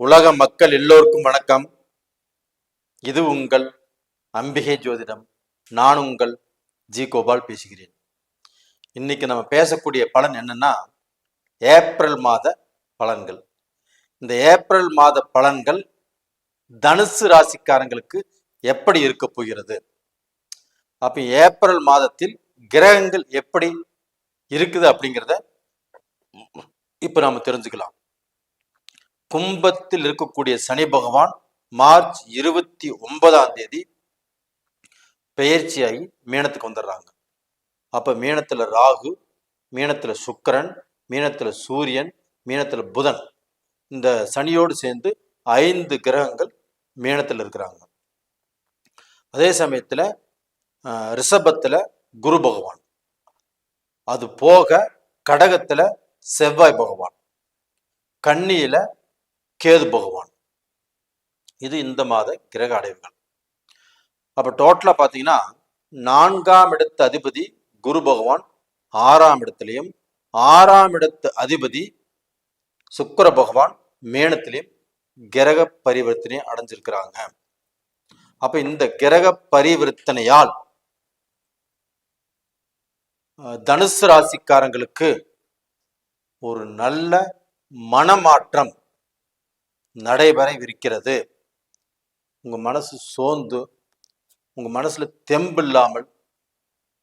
உலக மக்கள் எல்லோருக்கும் வணக்கம். இது உங்கள் அம்பிகை ஜோதிடம். நான் உங்கள் ஜி கோபால் பேசுகிறேன். இன்னைக்கு நம்ம பேசக்கூடிய பலன் என்னன்னா, ஏப்ரல் மாத பலன்கள். இந்த ஏப்ரல் மாத பலன்கள் தனுசு ராசிக்காரங்களுக்கு எப்படி இருக்க போகிறது, அப்ப ஏப்ரல் மாதத்தில் கிரகங்கள் எப்படி இருக்குது அப்படிங்கிறத இப்ப நாம தெரிஞ்சுக்கலாம். கும்பத்தில் இருக்கக்கூடிய சனி பகவான் மார்ச் 29 பெயர்ச்சியாகி மீனத்துக்கு வந்துடுறாங்க. அப்ப மீனத்துல ராகு, மீனத்துல சுக்கிரன், மீனத்துல சூரியன், மீனத்துல புதன், இந்த சனியோடு சேர்ந்து 5 கிரகங்கள் மீனத்துல இருக்கிறாங்க. அதே சமயத்துல ரிஷபத்துல குரு பகவான், அது போக கடகத்துல செவ்வாய் பகவான், கன்னியில கேது பகவான். இது இந்த மாத கிரக அடைவுகள். அப்ப டோட்டலா பாத்தீங்கன்னா 4ஆம் இடத்து அதிபதி குரு பகவான் 6ஆம் இடத்திலையும், 6ஆம் இடத்து அதிபதி சுக்கிர பகவான் மேனத்திலையும் கிரக பரிவர்த்தனை அடைஞ்சிருக்கிறாங்க. அப்ப இந்த கிரக பரிவர்த்தனையால் தனுசு ராசிக்காரங்களுக்கு ஒரு நல்ல மனமாற்றம் நடைபெறவிருக்கிறது. உங்க மனசு சோர்ந்து, உங்க மனசுல தெம்பு இல்லாமல்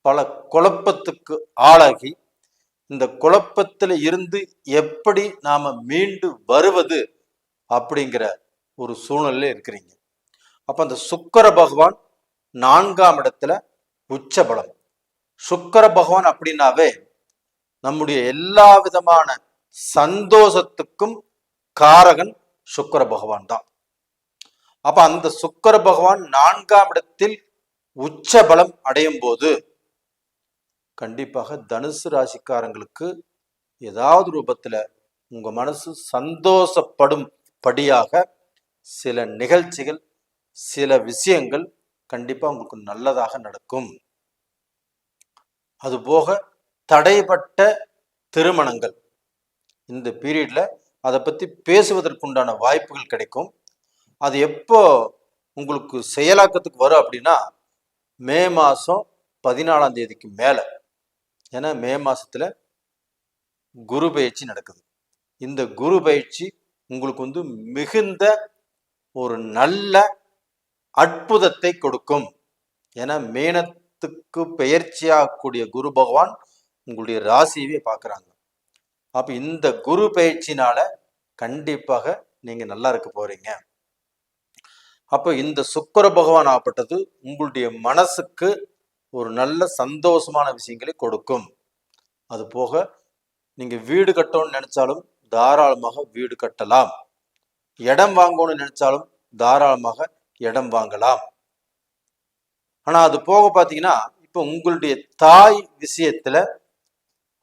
பல குழப்பத்துக்கு ஆளாகி, இந்த குழப்பத்துல இருந்து எப்படி நாம மீண்டு வருவது அப்படிங்கிற ஒரு சூழ்நிலையில இருக்கிறீங்க. அப்ப அந்த சுக்கிர பகவான் 4ஆம் இடத்துல உச்ச பலம். சுக்கிர பகவான் அப்படின்னாவே நம்முடைய எல்லா விதமான சந்தோஷத்துக்கும் காரகன் சுக்கிர பகவான் தான். அப்ப அந்த சுக்கிர பகவான் 4ஆம் இடத்தில் உச்ச பலம் அடையும் போது கண்டிப்பாக தனுசு ராசிக்காரங்களுக்கு ஏதாவது ரூபத்துல உங்க மனசு சந்தோஷப்படும் படியாக சில நிகழ்ச்சிகள், சில விஷயங்கள் கண்டிப்பா உங்களுக்கு நல்லதாக நடக்கும். அதுபோக தடைப்பட்ட திருமணங்கள் இந்த பீரியட்ல அதை பத்தி பேசுவதற்குண்டான வாய்ப்புகள் கிடைக்கும். அது எப்போ உங்களுக்கு செயலாக்கத்துக்கு வரும் அப்படின்னா, மே மாசம் 14ஆம் தேதிக்கு மேல. ஏன்னா மே மாசத்துல குரு பயிற்சி நடக்குது. இந்த குரு பயிற்சி உங்களுக்கு மிகுந்த ஒரு நல்ல அற்புதத்தை கொடுக்கும். ஏன்னா மீனத்துக்கு பெயர்ச்சியாகக்கூடிய குரு பகவான் உங்களுடைய ராசியவே பார்க்குறாங்க. அப்ப இந்த குரு பயிற்சினால கண்டிப்பாக நீங்க நல்லா இருக்க போறீங்க. அப்ப இந்த சுக்கிர பகவான் ஆகப்பட்டது உங்களுடைய மனசுக்கு ஒரு நல்ல சந்தோஷமான விஷயங்களை கொடுக்கும். அது போக நீங்க வீடு கட்டணும்னு நினைச்சாலும் தாராளமாக வீடு கட்டலாம். இடம் வாங்கணும்னு நினைச்சாலும் தாராளமாக இடம் வாங்கலாம். ஆனா அது போக பாத்தீங்கன்னா, இப்ப உங்களுடைய தாய் விஷயத்துல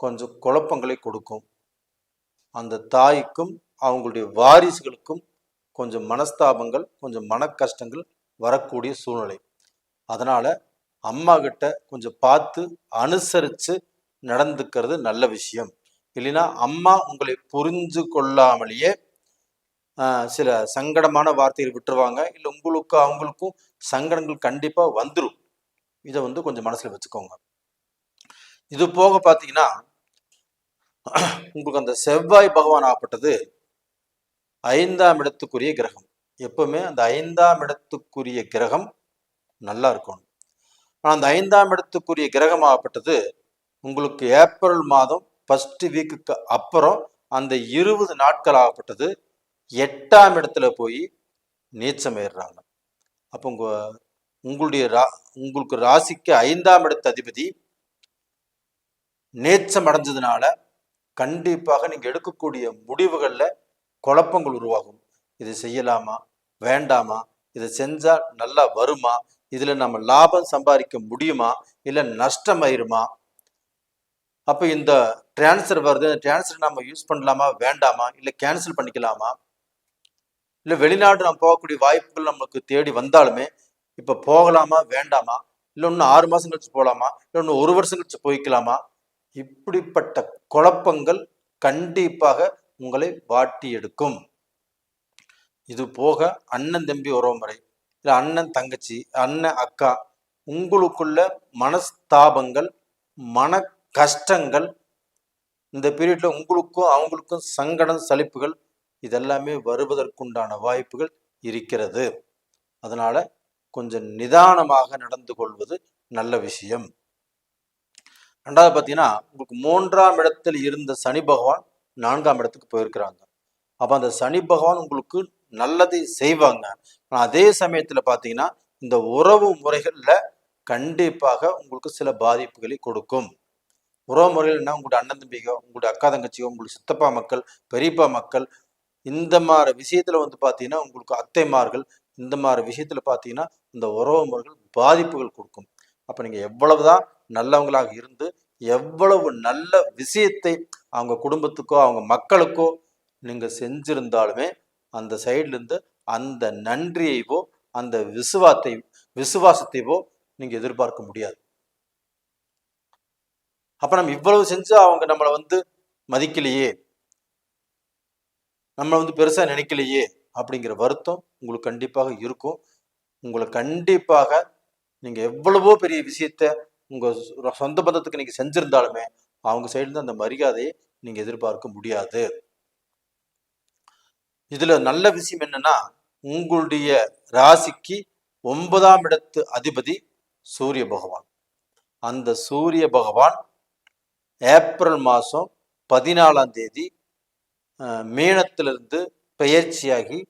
கொஞ்சம் குழப்பங்களை கொடுக்கும். அந்த தாய்க்கும் அவங்களுடைய வாரிசுகளுக்கும் கொஞ்சம் மனஸ்தாபங்கள், கொஞ்சம் மன கஷ்டங்கள் வரக்கூடிய சூழ்நிலை. அதனால அம்மா கிட்ட கொஞ்சம் பார்த்து அனுசரித்து நடந்துக்கிறது நல்ல விஷயம். இல்லைன்னா அம்மா உங்களை புரிஞ்சு கொள்ளாமலேயே சில சங்கடமான வார்த்தைகள் விட்டுருவாங்க. இல்லை உங்களுக்கு அவங்களுக்கும் சங்கடங்கள் கண்டிப்பா வந்துடும். இதை கொஞ்சம் மனசுல வச்சுக்கோங்க. இது போக பார்த்தீங்கன்னா, உங்களுக்கு அந்த செவ்வாய் பகவான் ஆகப்பட்டது 5ஆம் இடத்துக்குரிய கிரகம். எப்பவுமே அந்த 5ஆம் இடத்துக்குரிய கிரகம் நல்லா இருக்கணும். ஆனால் அந்த 5ஆம் இடத்துக்குரிய கிரகம் ஆகப்பட்டது உங்களுக்கு ஏப்ரல் மாதம் ஃபர்ஸ்ட் வீக்குக்கு அப்புறம் அந்த 20 நாட்கள் ஆகப்பட்டது 8ஆம் இடத்துல போய் நீச்சம் ஏறுறாங்க. அப்போ உங்களுக்கு ராசிக்கு 5ஆம் இடத்து அதிபதி நீச்சம் அடைஞ்சதுனால கண்டிப்பாக நீங்க எடுக்கக்கூடிய முடிவுகள்ல குழப்பங்கள் உருவாகும். இதை செய்யலாமா, வேண்டாமா, இதை செஞ்சா நல்லா வருமா, இதுல நம்ம லாபம் சம்பாதிக்க முடியுமா, இல்லை நஷ்டம் ஆயிருமா, அப்ப இந்த டிரான்ஸ்ஃபர் வருது, டிரான்ஸ்ஃபர் நம்ம யூஸ் பண்ணலாமா வேண்டாமா, இல்லை கேன்சல் பண்ணிக்கலாமா, இல்லை வெளிநாடு நம்ம போகக்கூடிய வாய்ப்புகள் நமக்கு தேடி வந்தாலுமே இப்ப போகலாமா வேண்டாமா, இல்லை இன்னும் 6 மாசம் கழிச்சு போகலாமா, இல்லை இன்னும் 1 வருஷம் கழிச்சு போய்க்கலாமா, இப்படிப்பட்ட குழப்பங்கள் கண்டிப்பாக உங்களை வாட்டி எடுக்கும். இது போக அண்ணன் தம்பி உறவு முறை, இல்லை அண்ணன் தங்கச்சி, அண்ணன் அக்கா, உங்களுக்குள்ள மனஸ்தாபங்கள், மன கஷ்டங்கள், இந்த பீரியட்ல உங்களுக்கும் அவங்களுக்கும் சங்கடம், சலிப்புகள் இதெல்லாமே வருவதற்குண்டான வாய்ப்புகள் இருக்கிறது. அதனால கொஞ்சம் நிதானமாக நடந்து கொள்வது நல்ல விஷயம். ரெண்டாவது பார்த்தீங்கன்னா, உங்களுக்கு 3ஆம் இடத்தில் இருந்த சனி பகவான் 4ஆம் இடத்துக்கு போயிருக்கிறாங்க. அப்போ அந்த சனி பகவான் உங்களுக்கு நல்லதை செய்வாங்க. ஆனால் அதே சமயத்தில் பார்த்தீங்கன்னா, இந்த உறவு முறைகளில் கண்டிப்பாக உங்களுக்கு சில பாதிப்புகளை கொடுக்கும். உறவு முறைகள் என்ன, உங்களுடைய அண்ணன் தம்பிகோ, உங்களுடைய அக்கா தங்கச்சியோ, உங்களுடைய சித்தப்பா மக்கள், பெரியப்பா மக்கள், இந்த மாதிரி விஷயத்துல பார்த்தீங்கன்னா உங்களுக்கு அத்தைமார்கள், இந்த மாதிரி விஷயத்துல பார்த்தீங்கன்னா இந்த உறவு முறைகள் பாதிப்புகள் கொடுக்கும். அப்போ நீங்கள் எவ்வளவுதான் நல்லவங்களாக இருந்து எவ்வளவு நல்ல விஷயத்தை அவங்க குடும்பத்துக்கோ அவங்க மக்களுக்கோ நீங்கள் செஞ்சிருந்தாலுமே அந்த சைட்லேருந்து அந்த நன்றியைவோ அந்த விசுவாசத்தைவோ நீங்கள் எதிர்பார்க்க முடியாது. அப்போ நம்ம இவ்வளவு செஞ்சு அவங்க நம்மளை மதிக்கலையே, நம்ம பெருசாக நினைக்கலையே அப்படிங்கிற வருத்தம் உங்களுக்கு கண்டிப்பாக இருக்கும். உங்களை கண்டிப்பாக நீங்கள் எவ்வளவோ பெரிய விஷயத்த உங்கள் சொந்த பந்தத்துக்கு நீங்கள் செஞ்சிருந்தாலுமே அவங்க சைடுலேருந்து அந்த மரியாதையை நீங்கள் எதிர்பார்க்க முடியாது. இதில் நல்ல விஷயம் என்னன்னா, உங்களுடைய ராசிக்கு 9ஆம் இடத்து அதிபதி சூரிய பகவான். அந்த சூரிய பகவான் ஏப்ரல் மாதம் 14ஆம் தேதி மீனத்திலிருந்து பெயர்ச்சியாகி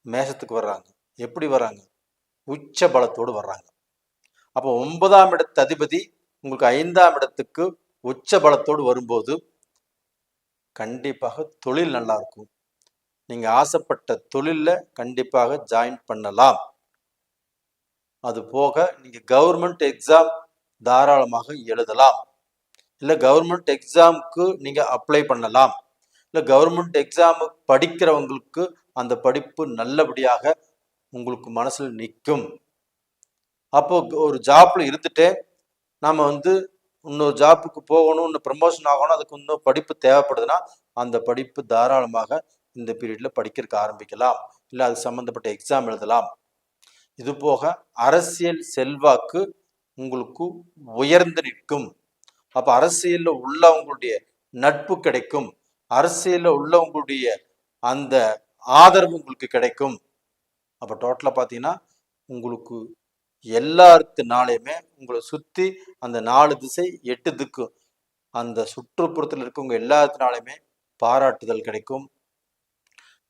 மேஷத்துக்கு வர்றாங்க. எப்படி வர்றாங்க? உச்ச பலத்தோடு வர்றாங்க. அப்போ 9ஆம் இடத்து அதிபதி உங்களுக்கு 5ஆம் இடத்துக்கு உச்ச பலத்தோடு வரும்போது கண்டிப்பாக தொழில் நல்லா இருக்கும். நீங்க ஆசைப்பட்ட தொழில்ல கண்டிப்பாக ஜாயின் பண்ணலாம். அது போக நீங்க கவர்மெண்ட் எக்ஸாம் தாராளமாக எழுதலாம். இல்லை கவர்மெண்ட் எக்ஸாமுக்கு நீங்க அப்ளை பண்ணலாம். இல்லை கவர்மெண்ட் எக்ஸாமு படிக்கிறவங்களுக்கு அந்த படிப்பு நல்லபடியாக உங்களுக்கு மனசில் நிற்கும். அப்போ ஒரு ஜாப்ல இருந்துட்டே நாம இன்னொரு ஜாப்புக்கு போகணும், இன்னும் ப்ரமோஷன் ஆகணும், அதுக்கு இன்னும் படிப்பு தேவைப்படுதுன்னா அந்த படிப்பு தாராளமாக இந்த பீரியட்ல படிக்கிறதுக்கு ஆரம்பிக்கலாம். இல்லை அது சம்மந்தப்பட்ட எக்ஸாம் எழுதலாம். இது போக அரசியல் செல்வாக்கு உங்களுக்கு உயர்ந்து நிற்கும். அப்போ அரசியலில் உள்ளவங்களுடைய நட்பு கிடைக்கும். அரசியலில் உள்ளவங்களுடைய அந்த ஆதரவு உங்களுக்கு கிடைக்கும். அப்போ டோட்டலாக பார்த்தீங்கன்னா உங்களுக்கு எல்லாத்துனாலையுமே உங்களை சுற்றி அந்த 4 திசை 8 திக்கு அந்த சுற்றுப்புறத்தில் இருக்கவங்க எல்லாத்தினாலையுமே பாராட்டுதல் கிடைக்கும்,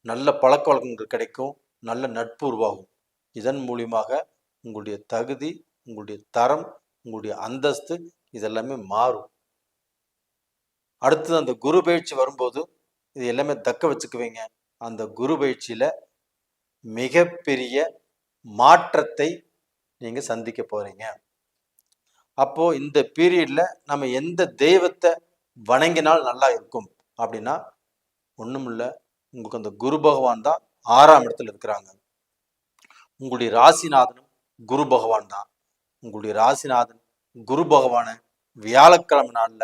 நல்ல பழக்க வழக்கங்கள் கிடைக்கும், நல்ல நட்பு உருவாகும். இதன் மூலியமாக உங்களுடைய தகுதி, உங்களுடைய தரம், உங்களுடைய அந்தஸ்து இதெல்லாமே மாறும். அடுத்தது அந்த குரு பயிற்சி வரும்போது இது எல்லாமே தக்க வச்சுக்குவீங்க. அந்த குரு பயிற்சியில மிகப்பெரிய மாற்றத்தை நீங்க சந்திக்க போறீங்க. அப்போ இந்த பீரியட்ல நம்ம எந்த தெய்வத்தை வணங்கினால் நல்லா இருக்கும் அப்படின்னா ஒண்ணுமில்ல, உங்களுக்கு அந்த குரு பகவான் தான் 6ஆம் இடத்துல இருக்கிறாங்க. உங்களுடைய ராசிநாதனும் குரு பகவான் தான். உங்களுடைய ராசிநாதன் குரு பகவானை வியாழக்கிழமை நாள்ல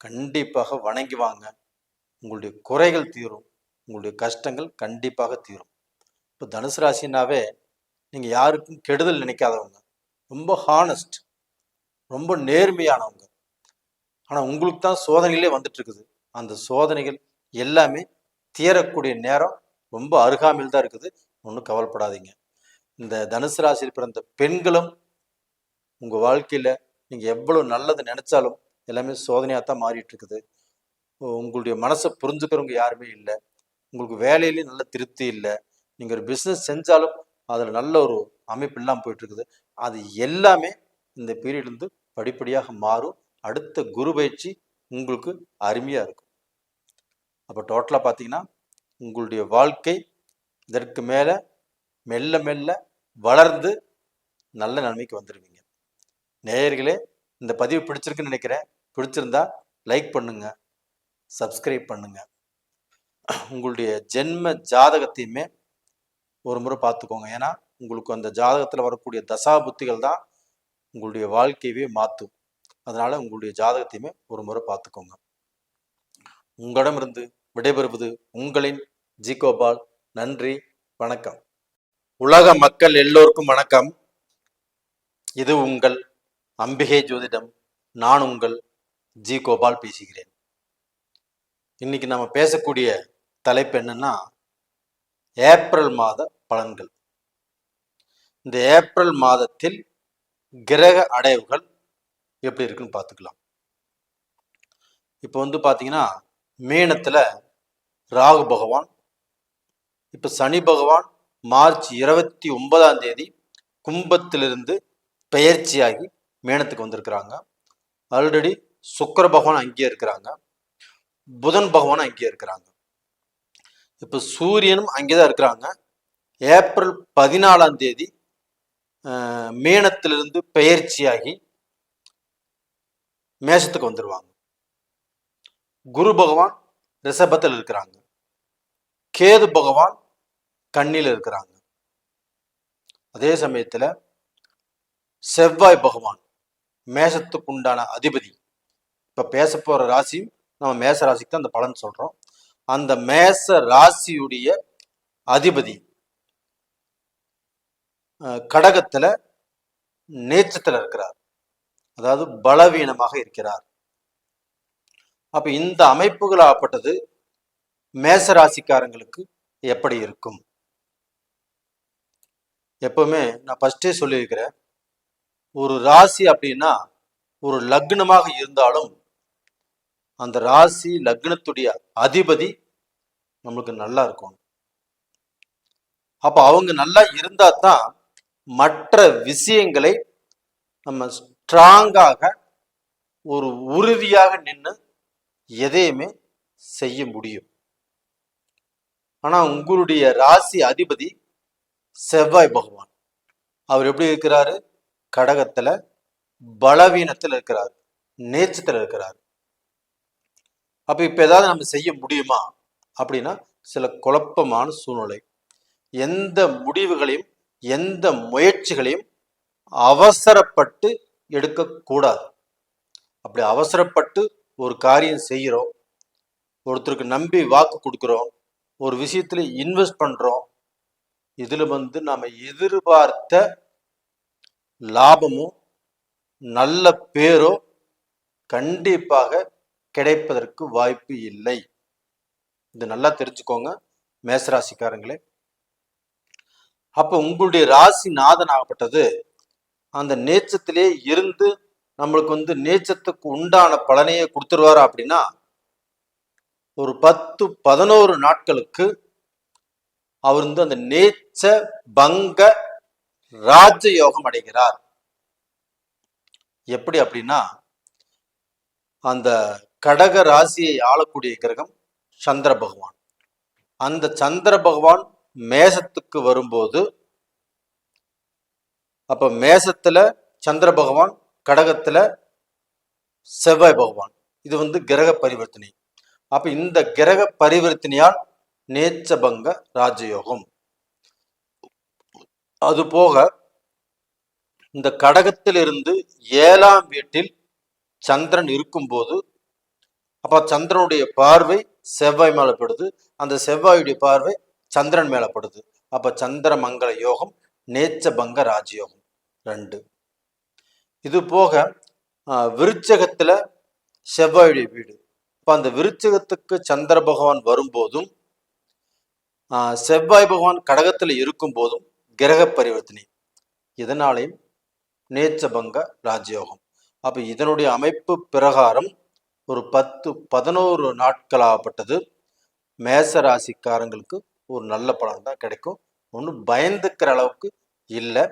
கண்டிப்பாக வணங்கி வாங்க. உங்களுடைய குறைகள் தீரும், உங்களுடைய கஷ்டங்கள் கண்டிப்பாக தீரும். இப்போ தனுசு ராசினாவே நீங்கள் யாருக்கும் கெடுதல் நினைக்காதவங்க, ரொம்ப ஹானஸ்ட், ரொம்ப நேர்மையானவங்க. ஆனால் உங்களுக்கு தான் சோதனைகளே வந்துட்டு இருக்குது. அந்த சோதனைகள் எல்லாமே தீரக்கூடிய நேரம் ரொம்ப அருகாமையில் தான் இருக்குது. ஒன்றும் கவலைப்படாதீங்க. இந்த தனுசு ராசியில் பிறந்த பெண்களும் உங்கள் வாழ்க்கையில் நீங்கள் எவ்வளோ நல்லது நினைச்சாலும் எல்லாமே சோதனையாக தான் மாறிட்டு இருக்குது. உங்களுடைய மனசை புரிஞ்சுக்கிறவங்க யாருமே இல்லை. உங்களுக்கு வேலையிலேயும் நல்ல திருப்தி இல்லை. நீங்கள் ஒரு பிஸ்னஸ் செஞ்சாலும் அதில் நல்ல ஒரு அமைப்பு இல்லாமல் போயிட்டு இருக்குது. அது எல்லாமே இந்த பீரியட்லேருந்து படிப்படியாக மாறும். அடுத்த குரு பயிற்சி உங்களுக்கு அருமையாக இருக்கும். அப்போ டோட்டலாக பார்த்தீங்கன்னா உங்களுடைய வாழ்க்கை இதற்கு மேலே மெல்ல மெல்ல வளர்ந்து நல்ல நிலைமைக்கு வந்துடுவீங்க. நேயர்களே, இந்த பதிவு பிடிச்சிருக்குன்னு நினைக்கிறேன். பிடிச்சிருந்தா லைக் பண்ணுங்க, சப்ஸ்கிரைப் பண்ணுங்க. உங்களுடைய ஜென்ம ஜாதகத்தையுமே ஒரு முறை பார்த்துக்கோங்க. ஏன்னா உங்களுக்கு அந்த ஜாதகத்தில் வரக்கூடிய தசா புத்திகள் தான் உங்களுடைய வாழ்க்கையவே மாற்றும். அதனால உங்களுடைய ஜாதகத்தையுமே ஒரு முறை பார்த்துக்கோங்க. உங்களிடமிருந்து விடைபெறுவது உங்களின் ஜி கோபால். நன்றி, வணக்கம். உலக மக்கள் எல்லோருக்கும் வணக்கம். இது உங்கள் அம்பிகை ஜோதிடம். நான் உங்கள் ஜி கோபால் பேசுகிறேன். இன்னைக்கு நம்ம பேசக்கூடிய தலைப்பு என்னன்னா, ஏப்ரல் மாத பலன்கள். இந்த ஏப்ரல் மாதத்தில் கிரக அடைவுகள் எப்படி இருக்குன்னு பார்த்துக்கலாம். இப்போ பார்த்தீங்கன்னா, மீனத்தில் ராகு பகவான், இப்போ சனி பகவான் மார்ச் 29 கும்பத்திலிருந்து பெயர்ச்சியாகி மீனத்துக்கு வந்திருக்கிறாங்க. ஆல்ரெடி சுக்கிர பகவான் அங்கேயே இருக்கிறாங்க, புதன் பகவான் அங்கேயே இருக்கிறாங்க. இப்போ சூரியனும் அங்கேதான் இருக்கிறாங்க. ஏப்ரல் 14 மீனத்திலிருந்து பெயர்ச்சியாகி மேஷத்துக்கு வந்துடுவாங்க. குரு பகவான் ரிஷபத்தில் இருக்கிறாங்க, கேது பகவான் கன்னியில் இருக்கிறாங்க. அதே சமயத்துல செவ்வாய் பகவான் மேஷத்துக்கு உண்டான அதிபதி. இப்ப பேச போற ராசியும் நம்ம மேச ராசிக்கு தான் அந்த பலன் சொல்றோம். அந்த மேச ராசியுடைய அதிபதி கடகத்துல நீச்சத்துல இருக்கிறார், அதாவது பலவீனமாக இருக்கிறார். அப்ப இந்த அமைப்புகள் ஆப்பட்டது மேச ராசிக்காரங்களுக்கு எப்படி இருக்கும்? எப்பவுமே நான் ஃபர்ஸ்டே சொல்லியிருக்கிறேன், ஒரு ராசி அப்படின்னா ஒரு லக்னமாக இருந்தாலும் அந்த ராசி லக்னத்துடைய அதிபதி நம்மளுக்கு நல்லா இருக்கும். அப்ப அவங்க நல்லா இருந்தா தான் மற்ற விஷயங்களை நம்ம ஸ்ட்ராங்காக ஒரு உறுதியாக நின்று எதையுமே செய்ய முடியும். ஆனா உங்களுடைய ராசி அதிபதி செவ்வாய் பகவான், அவர் எப்படி இருக்கிறாரு? கடகத்துல பலவீனத்தில் இருக்கிறார், நேச்சத்தில் இருக்கிறார். அப்ப இப்ப ஏதாவது நம்ம செய்ய முடியுமா அப்படின்னா சில குழப்பமான சூழ்நிலை. எந்த முடிவுகளையும் எந்த முயற்சிகளையும் அவசரப்பட்டு எடுக்கக்கூடாது. அப்படி அவசரப்பட்டு ஒரு காரியம் செய்கிறோம், ஒருத்தருக்கு நம்பி வாக்கு கொடுக்குறோம், ஒரு விஷயத்துல இன்வெஸ்ட் பண்றோம், இதுல நாம எதிர்பார்த்த லாபமோ நல்ல பேரோ கண்டிப்பாக கிடைப்பதற்கு வாய்ப்பு இல்லை. இது நல்லா தெரிஞ்சுக்கோங்க மேசராசிக்காரங்களே. அப்ப உங்களுடைய ராசி நாதன் ஆகப்பட்டது அந்த நேச்சத்திலே இருந்து நம்மளுக்கு நேச்சத்துக்கு உண்டான பலனையே கொடுத்துருவாரா அப்படின்னா ஒரு 10-11 நாட்களுக்கு அவர் அந்த நேச்ச பங்க ராஜயோகம் அடைகிறார். எப்படி அப்படின்னா, அந்த கடக ராசியை ஆளக்கூடிய கிரகம் சந்திர பகவான். அந்த சந்திர பகவான் மேசத்துக்கு வரும்போது, அப்ப மேசத்துல சந்திர பகவான், கடகத்துல செவ்வாய் பகவான், இது கிரக பரிவர்த்தனை. அப்ப இந்த கிரக பரிவர்த்தனையால் நேச்சபங்க ராஜயோகம். அது போக இந்த கடகத்திலிருந்து 7ஆம் வீட்டில் சந்திரன் இருக்கும்போது, அப்ப சந்திரனுடைய பார்வை செவ்வாய் மேலப்படுது, அந்த செவ்வாயுடைய பார்வை சந்திரன் மேலப்படுது. அப்ப சந்திர மங்கள யோகம், நேச்சபங்க ராஜயோகம் 2. இது போக விருச்சகத்துல செவ்வாயுடைய வீடு. இப்ப அந்த விருச்சகத்துக்கு சந்திர பகவான் வரும்போதும் செவ்வாய் பகவான் கடகத்துல இருக்கும் போதும் கிரக பரிவர்த்தனை, இதனாலையும் நேச்சபங்க ராஜயோகம். அப்ப இதனுடைய அமைப்பு பிரகாரம் ஒரு 10-11 நாட்களாகப்பட்டது மேச ராசிக்காரங்களுக்கு ஒரு நல்ல பலன் தான் கிடைக்கும். ஒன்றும் பயந்துக்கிற அளவுக்கு இல்லை,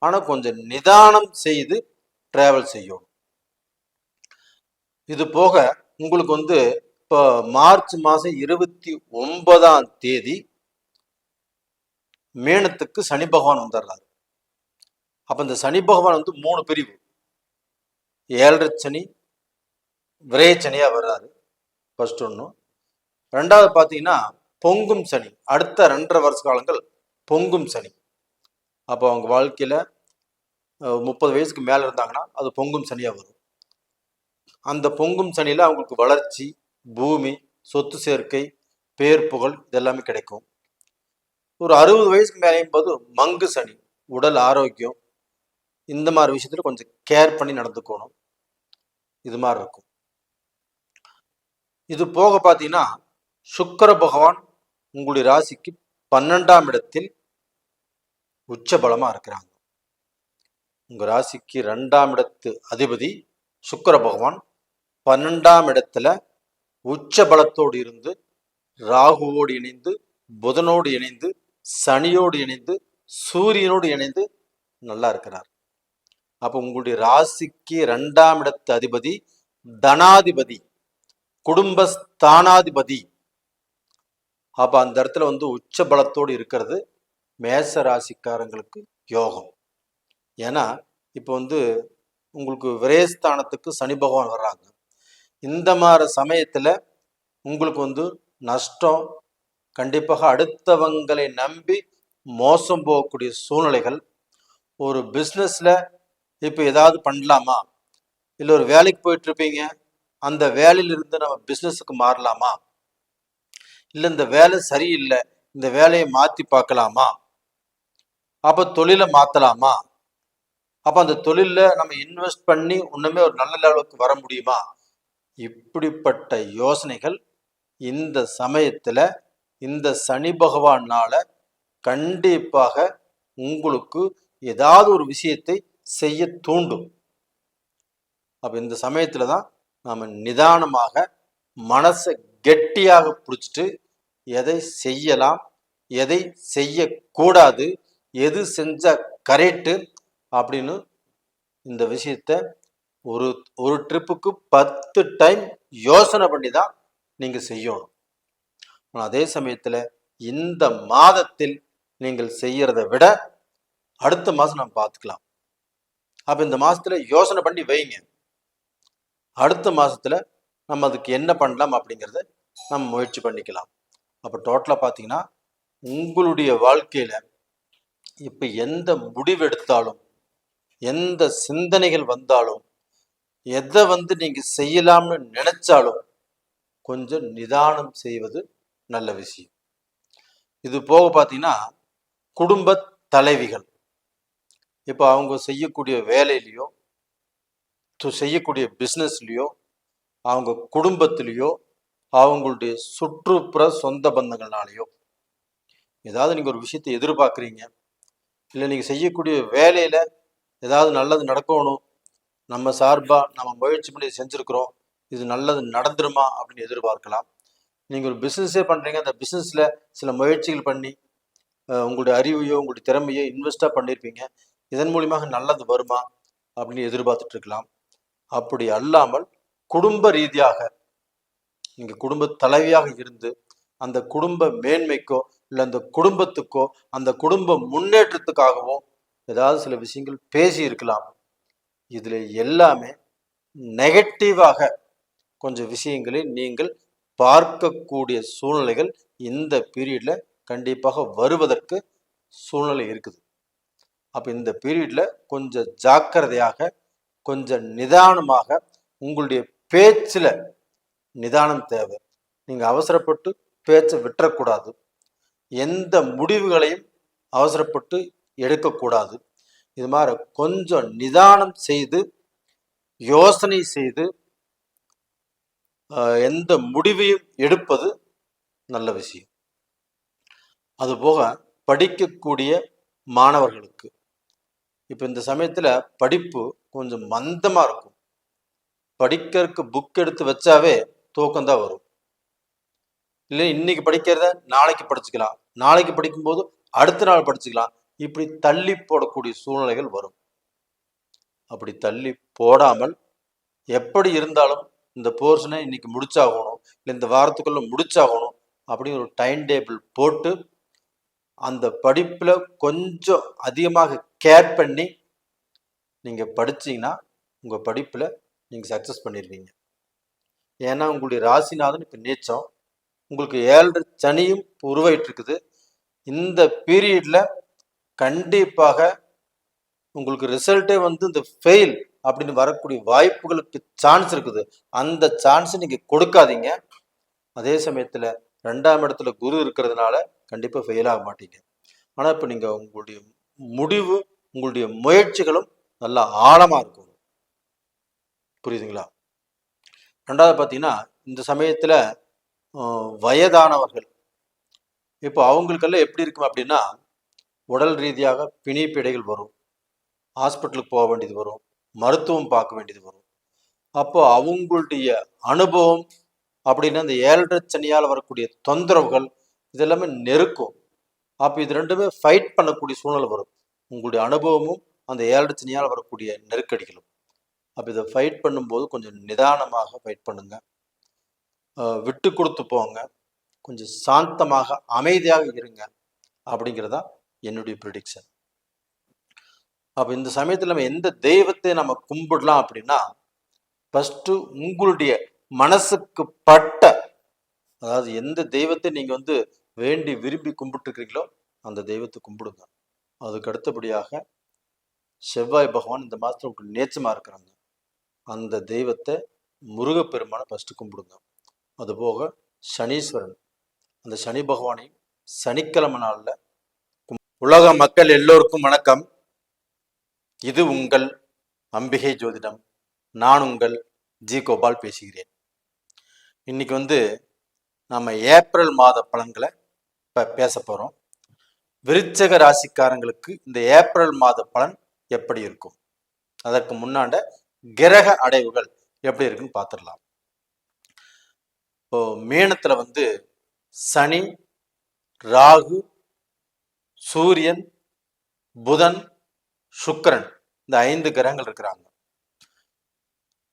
ஆனா கொஞ்சம் நிதானம் செய்து டிராவல் செய்யணும். இது போக உங்களுக்கு இப்போ மார்ச் மாதம் 29ஆம் தேதி மீனத்துக்கு சனி பகவான் வந்துடுறாரு. அப்ப இந்த சனி பகவான் 3 பிரிவு, 7.5 சனி, விரயச்சனியா வர்றாரு ஃபர்ஸ்ட் ஒன்று. ரெண்டாவது பார்த்தீங்கன்னா பொங்கும் சனி, அடுத்த 2.5 வருஷ காலங்கள் பொங்கும் சனி. அப்போ அவங்க வாழ்க்கையில 30 வயசுக்கு மேல இருந்தாங்கன்னா அது பொங்கும் சனியா வரும். அந்த பொங்கும் சனியில அவங்களுக்கு வளர்ச்சி, பூமி, சொத்து சேர்க்கை, பேர் புகழ் இதெல்லாமே கிடைக்கும். ஒரு 60 வயசுக்கு மேலேயும் போது மங்கு சனி, உடல் ஆரோக்கியம், இந்த மாதிரி விஷயத்துல கொஞ்சம் கேர் பண்ணி நடந்துக்கணும். இது மாதிரி இருக்கும். இது போக பார்த்தீங்கன்னா சுக்கிர பகவான் உங்களுடைய ராசிக்கு 12ஆம் இடத்தில் உச்ச பலமா இருக்கிறாங்க. உங்க ராசிக்கு 2ஆம் இடத்து அதிபதி சுக்கிர பகவான் 12ஆம் இடத்துல உச்ச பலத்தோடு இருந்து ராகுவோடு இணைந்து, புதனோடு இணைந்து, சனியோடு இணைந்து, சூரியனோடு இணைந்து நல்லா இருக்கிறார். அப்போ உங்களுடைய ராசிக்கு 2ஆம் இடத்து அதிபதி தனாதிபதி, குடும்பஸ்தானாதிபதி. அப்ப அந்த இடத்துல உச்ச பலத்தோடு இருக்கிறது மேச ராசிக்காரங்களுக்கு யோகம். ஏன்னா இப்போ உங்களுக்கு விரயஸ்தானத்துக்கு சனி பகவான் வர்றாங்க. இந்த மாதிரி சமயத்துல உங்களுக்கு நஷ்டம், கண்டிப்பாக அடுத்தவங்களை நம்பி மோசம் போகக்கூடிய சூழ்நிலைகள். ஒரு பிஸ்னஸ்ல இப்போ ஏதாவது பண்ணலாமா, இல்லை ஒரு வேலைக்கு போயிட்டு இருப்பீங்க, அந்த வேலையிலிருந்து நம்ம பிஸ்னஸுக்கு மாறலாமா, இல்லை இந்த வேலை சரியில்லை, இந்த வேலையை மாற்றி பார்க்கலாமா, அப்போ தொழிலை மாற்றலாமா, அப்போ அந்த தொழிலில் நம்ம இன்வெஸ்ட் பண்ணி இன்னுமே ஒரு நல்ல லெவலுக்கு வர முடியுமா, இப்படிப்பட்ட யோசனைகள் இந்த சமயத்தில் இந்த சனி பகவானால கண்டிப்பாக உங்களுக்கு ஏதாவது ஒரு விஷயத்தை செய்ய தூண்டும். அப்ப இந்த சமயத்துல தான் நாம நிதானமாக மனசை கெட்டியாக பிடிச்சிட்டு எதை செய்யலாம், எதை செய்யக்கூடாது, எது செஞ்சா கரெக்டு அப்படின்னு இந்த விஷயத்த ஒரு ஒரு ட்ரிப்புக்கு 10 டைம் யோசனை பண்ணி தான் நீங்க செய்யணும். அதே சமயத்துல இந்த மாதத்தில் நீங்கள் செய்யறதை விட அடுத்த மாசம் நம்ம பார்த்துக்கலாம். அப்ப இந்த மாசத்துல யோசனை பண்ணி வைங்க. அடுத்த மாசத்துல நம்ம அதுக்கு என்ன பண்ணலாம் அப்படிங்கிறத நம்ம முயற்சி பண்ணிக்கலாம். அப்ப டோட்டலா பார்த்தீங்கன்னா உங்களுடைய வாழ்க்கையில இப்ப எந்த முடிவு எடுத்தாலும், எந்த சிந்தனைகள் வந்தாலும், எதை நீங்க செய்யலாம்னு நினைச்சாலும் கொஞ்சம் நிதானம் செய்வது நல்ல விஷயம். இது போக பார்த்தீங்கன்னா குடும்ப தலைவிகள் இப்போ அவங்க செய்யக்கூடிய வேலையிலையோ, செய்யக்கூடிய பிஸ்னஸ்லையோ, அவங்க குடும்பத்திலேயோ, அவங்களுடைய சுற்றுப்புற சொந்த பந்தங்கள்னாலேயோ ஏதாவது நீங்கள் ஒரு விஷயத்தை எதிர்பார்க்குறீங்க, இல்லை நீங்கள் செய்யக்கூடிய வேலையில் ஏதாவது நல்லது நடக்கணும், நம்ம சார்பாக நம்ம முயற்சி பண்ணி செஞ்சுருக்கிறோம், இது நல்லது நடந்துருமா அப்படின்னு எதிர்பார்க்கலாம். நீங்கள் ஒரு பிஸ்னஸே பண்ணுறீங்க, அந்த பிஸ்னஸில் சில முயற்சிகள் பண்ணி உங்களுடைய அறிவையோ உங்களுடைய திறமையோ இன்வெஸ்டாக பண்ணியிருப்பீங்க, இதன் மூலியமாக நல்லது வருமா அப்படின்னு எதிர்பார்த்துட்டு இருக்கலாம். அப்படி அல்லாமல் குடும்ப ரீதியாக நீங்கள் குடும்ப தலைவியாக இருந்து அந்த குடும்ப மேன்மைக்கோ இல்லை அந்த குடும்பத்துக்கோ அந்த குடும்ப முன்னேற்றத்துக்காகவோ ஏதாவது சில விஷயங்கள் பேசி இருக்கலாம். இதில் எல்லாமே நெகட்டிவாக கொஞ்சம் விஷயங்களை நீங்கள் பார்க்கக்கூடிய சூழ்நிலைகள் இந்த பீரியட்ல கண்டிப்பாக வருவதற்கு சூழ்நிலை இருக்குது. அப்போ இந்த பீரியட்ல கொஞ்சம் ஜாக்கிரதையாக, கொஞ்சம் நிதானமாக, உங்களுடைய பேச்சில் நிதானம் தேவை. நீங்கள் அவசரப்பட்டு பேச்சை விட்டுறக்கூடாது, எந்த முடிவுகளையும் அவசரப்பட்டு எடுக்கக்கூடாது. இது மாதிரி கொஞ்சம் நிதானம் செய்து யோசனை செய்து எந்த முடிவையும் எடுப்பது நல்ல விஷயம். அதுபோக படிக்கக்கூடிய மாணவர்களுக்கு இப்போ இந்த சமயத்தில் படிப்பு கொஞ்சம் மந்தமாக இருக்கும். படிக்கிறதுக்கு புக் எடுத்து வச்சாவே தூக்கம்தான் வரும். இல்லை இன்னைக்கு படிக்கிறத நாளைக்கு படிச்சுக்கலாம், நாளைக்கு படிக்கும்போது அடுத்த நாள் படிச்சுக்கலாம், இப்படி தள்ளி போடக்கூடிய சூழ்நிலைகள் வரும். அப்படி தள்ளி போடாமல் எப்படி இருந்தாலும் இந்த போர்ஷனை இன்னைக்கு முடிச்சாகணும், இல்லை இந்த வாரத்துக்குள்ள முடிச்சாகணும் அப்படின்னு ஒரு டைம் டேபிள் போட்டு அந்த படிப்புல கொஞ்சம் அதிகமாக கேர் பண்ணி நீங்க படிச்சீங்கன்னா உங்க படிப்புல நீங்க சக்சஸ் பண்ணிடுவீங்க. ஏன்னா உங்களுடைய ராசிநாதன் இப்ப நீச்சம், உங்களுக்கு 7 சனியும் உருவாயிட்டு இருக்குது. இந்த பீரியட்ல கண்டிப்பாக உங்களுக்கு ரிசல்ட்டே இந்த ஃபெயில் அப்படின்னு வரக்கூடிய வாய்ப்புகளுக்கு சான்ஸ் இருக்குது. அந்த சான்ஸ் நீங்க கொடுக்காதீங்க. அதே சமயத்துல 2ஆம் இடத்துல குரு இருக்கிறதுனால கண்டிப்பாக ஃபெயில் ஆக மாட்டீங்க. ஆனால் இப்போ நீங்கள் உங்களுடைய முடிவு, உங்களுடைய முயற்சிகளும் நல்லா ஆழமாக இருக்கும். புரியுதுங்களா? ரெண்டாவது பார்த்தீங்கன்னா, இந்த சமயத்தில் வயதானவர்கள், இப்போ அவங்களுக்கெல்லாம் எப்படி இருக்கும் அப்படின்னா, உடல் ரீதியாக பிணிப்பிடைகள் வரும், ஹாஸ்பிட்டலுக்கு போக வேண்டியது வரும், மருத்துவம் பார்க்க வேண்டியது வரும். அப்போ அவங்களுடைய அனுபவம் அப்படின்னா இந்த 7.5 சனியால் வரக்கூடிய தொந்தரவுகள் இதெல்லாமே நெருக்கும். அப்போ இது ரெண்டுமே ஃபைட் பண்ணக்கூடிய சூழ்நிலை வரும். உங்களுடைய அனுபவமும் அந்த 7.5 சனியால் வரக்கூடிய நெருக்கடிகளும். அப்போ இதை ஃபைட் பண்ணும்போது கொஞ்சம் நிதானமாக ஃபைட் பண்ணுங்க, விட்டு கொடுத்து போங்க, கொஞ்சம் சாந்தமாக அமைதியாக இருங்க அப்படிங்கிறதா என்னுடைய ப்ரிடிக்ஷன். அப்போ இந்த சமயத்தில் நம்ம எந்த தெய்வத்தை நம்ம கும்பிடலாம் அப்படின்னா, ஃபஸ்ட்டு உங்களுடைய மனசுக்கு பட்ட, அதாவது எந்த தெய்வத்தை நீங்கள் வேண்டி விரும்பி கும்பிட்டுருக்கிறீங்களோ அந்த தெய்வத்தை கும்பிடுங்க. அதுக்கு அடுத்தபடியாக செவ்வாய் பகவான் இந்த மாதத்தில் உங்களுக்கு நேச்சமாக இருக்கிறாங்க, அந்த தெய்வத்தை முருகப்பெருமானை ஃபஸ்ட்டு கும்பிடுங்க. அதுபோக சனீஸ்வரன், அந்த சனி பகவானையும் சனிக்கிழமை நாளில். உலக மக்கள் எல்லோருக்கும் வணக்கம். இது உங்கள் அம்பிகை ஜோதிடம். நான் உங்கள் ஜி கோபால் பேசுகிறேன். இன்னைக்கு நம்ம ஏப்ரல் மாத பலன்களை இப்போ பேச போகிறோம். விருச்சக ராசிக்காரங்களுக்கு இந்த ஏப்ரல் மாத பலன் எப்படி இருக்கும், அதற்கு முன்னாண்ட கிரக அடைவுகள் எப்படி இருக்குன்னு பார்த்துடலாம். இப்போ மீனத்தில் சனி, ராகு, சூரியன், புதன், சுக்கிரன், இந்த 5 கிரகங்கள் இருக்கிறாங்க.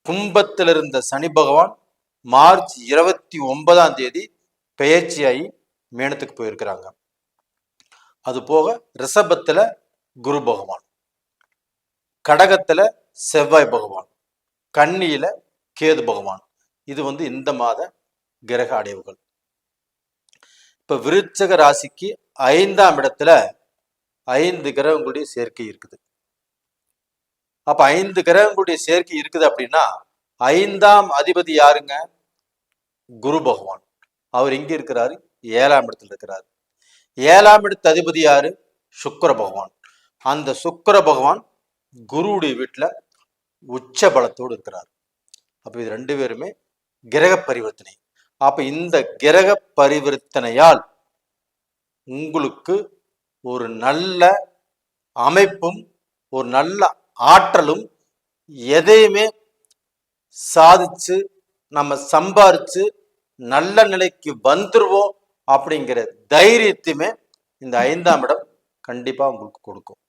கும்பத்தில் இருந்த சனி பகவான் மார்ச் 29ஆம் தேதி பெயர்ச்சியாகி மீனத்துக்கு போயிருக்கிறாங்க. அது போக ரிஷபத்துல குரு பகவான், கடகத்துல செவ்வாய் பகவான், கன்னியில கேது பகவான். இது இந்த மாத கிரக அடைவுகள். இப்ப விருச்சக ராசிக்கு 5ஆம் இடத்துல 5 கிரகங்களுடைய சேர்க்கை இருக்குது. அப்ப 5 கிரகங்களுடைய சேர்க்கை இருக்குது அப்படின்னா 5ஆம் அதிபதி யாருங்க? குரு பகவான். அவர் இங்க இருக்கிறாரு, 7ஆம் இடத்துல இருக்கிறாரு. 7ஆம் இடத்து அதிபதி யாரு? சுக்கிர பகவான். அந்த சுக்கிர பகவான் குருவுடைய வீட்டுல உச்ச பலத்தோடு இருக்கிறார். அப்ப இது 2 பேருமே கிரக பரிவர்த்தனை. அப்ப இந்த கிரக பரிவர்த்தனையால் உங்களுக்கு ஒரு நல்ல அமைப்பும் ஒரு நல்ல ஆற்றலும், எதையுமே சாதிச்சு நம்ம சம்பாரிச்சு நல்ல நிலைக்கு வந்துருவோம் அப்படிங்கிற தைரியத்தையுமே இந்த 5ஆம் இடம் கண்டிப்பா உங்களுக்கு கொடுக்கும்.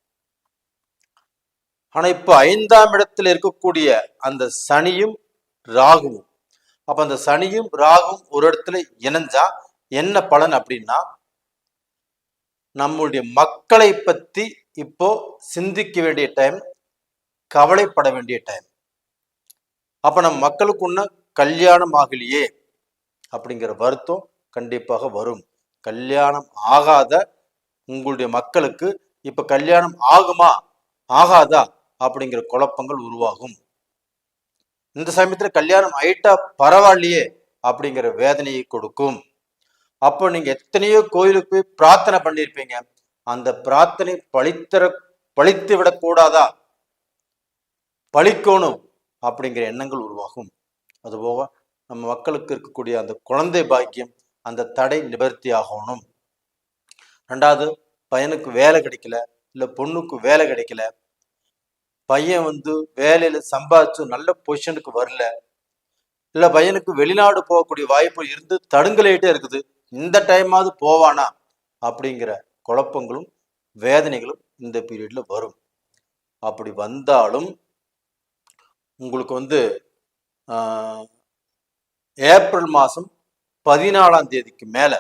ஆனா இப்ப 5ஆம் இடத்துல இருக்கக்கூடிய அந்த சனியும் ராகுவும், அப்ப அந்த சனியும் ராகுவும் ஒரு இடத்துல இணைஞ்சா என்ன பலன் அப்படின்னா, நம்முடைய மக்களை பத்தி இப்போ சிந்திக்க வேண்டிய டைம், கவலைப்பட வேண்டிய டைம். அப்ப நம்ம மக்களுக்கு ஒன்னும் கல்யாணம் ஆகலையே அப்படிங்கிற வருத்தம் கண்டிப்பாக வரும். கல்யாணம் ஆகாத உங்களுடைய மக்களுக்கு இப்ப கல்யாணம் ஆகுமா ஆகாதா அப்படிங்கிற குழப்பங்கள் உருவாகும். இந்த சமயத்துல கல்யாணம் ஆயிட்டா பரவாயில்லையே அப்படிங்கிற வேதனையை கொடுக்கும். அப்போ நீங்க எத்தனையோ கோயிலுக்கு போய் பிரார்த்தனை பண்ணியிருப்பீங்க, அந்த பிரார்த்தனை பழித்து விடக்கூடாதா, பழிக்கணும் அப்படிங்கிற எண்ணங்கள் உருவாகும். அதுபோக நம்ம மக்களுக்கு இருக்கக்கூடிய அந்த குழந்தை பாக்கியம், அந்த தடை நிவர்த்தி ஆகணும். 2வது, பையனுக்கு வேலை கிடைக்கல, இல்லை பொண்ணுக்கு வேலை கிடைக்கல, பையன் வேலையில சம்பாதிச்சு நல்ல பொசிஷனுக்கு வரல, இல்லை பையனுக்கு வெளிநாடு போகக்கூடிய வாய்ப்பு இருந்து தடுங்கலிட்டே இருக்குது, இந்த டைமாவது போவானா அப்படிங்கிற குழப்பங்களும் வேதனைகளும் இந்த பீரியட்ல வரும். அப்படி வந்தாலும் உங்களுக்கு ஏப்ரல் மாதம் 14ஆம் தேதிக்கு மேல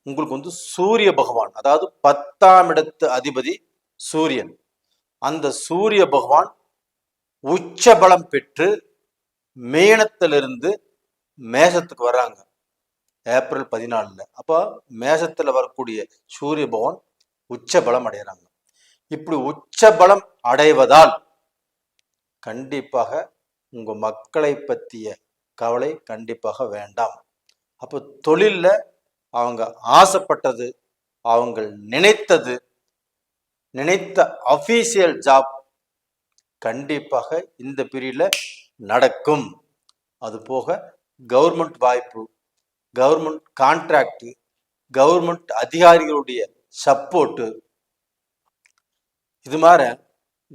உங்களுக்கு சூரிய பகவான், அதாவது 10ஆம் இடத்து அதிபதி சூரியன், அந்த சூரிய பகவான் உச்ச பலம் பெற்று மீனத்திலிருந்து மேஷத்துக்கு வர்றாங்க ஏப்ரல் 14. அப்போ மேஷத்துல வரக்கூடிய சூரிய பகவான் உச்ச பலம் அடைகிறாங்க. இப்படி உச்ச பலம் அடைவதால் கண்டிப்பாக உங்க மக்களை பற்றிய கவலை கண்டிப்பாக வேண்டாம். அப்போ தொழில்ல அவங்க ஆசைப்பட்டது, அவங்க நினைத்தது, நினைத்த அஃபீஷியல் ஜாப் கண்டிப்பாக இந்த பீரியட்ல நடக்கும். அது போக கவர்மெண்ட் வாய்ப்பு, கவர்மெண்ட் கான்ட்ராக்ட், கவர்மெண்ட் அதிகாரிகளுடைய சப்போர்ட்டு, இது மாதிரி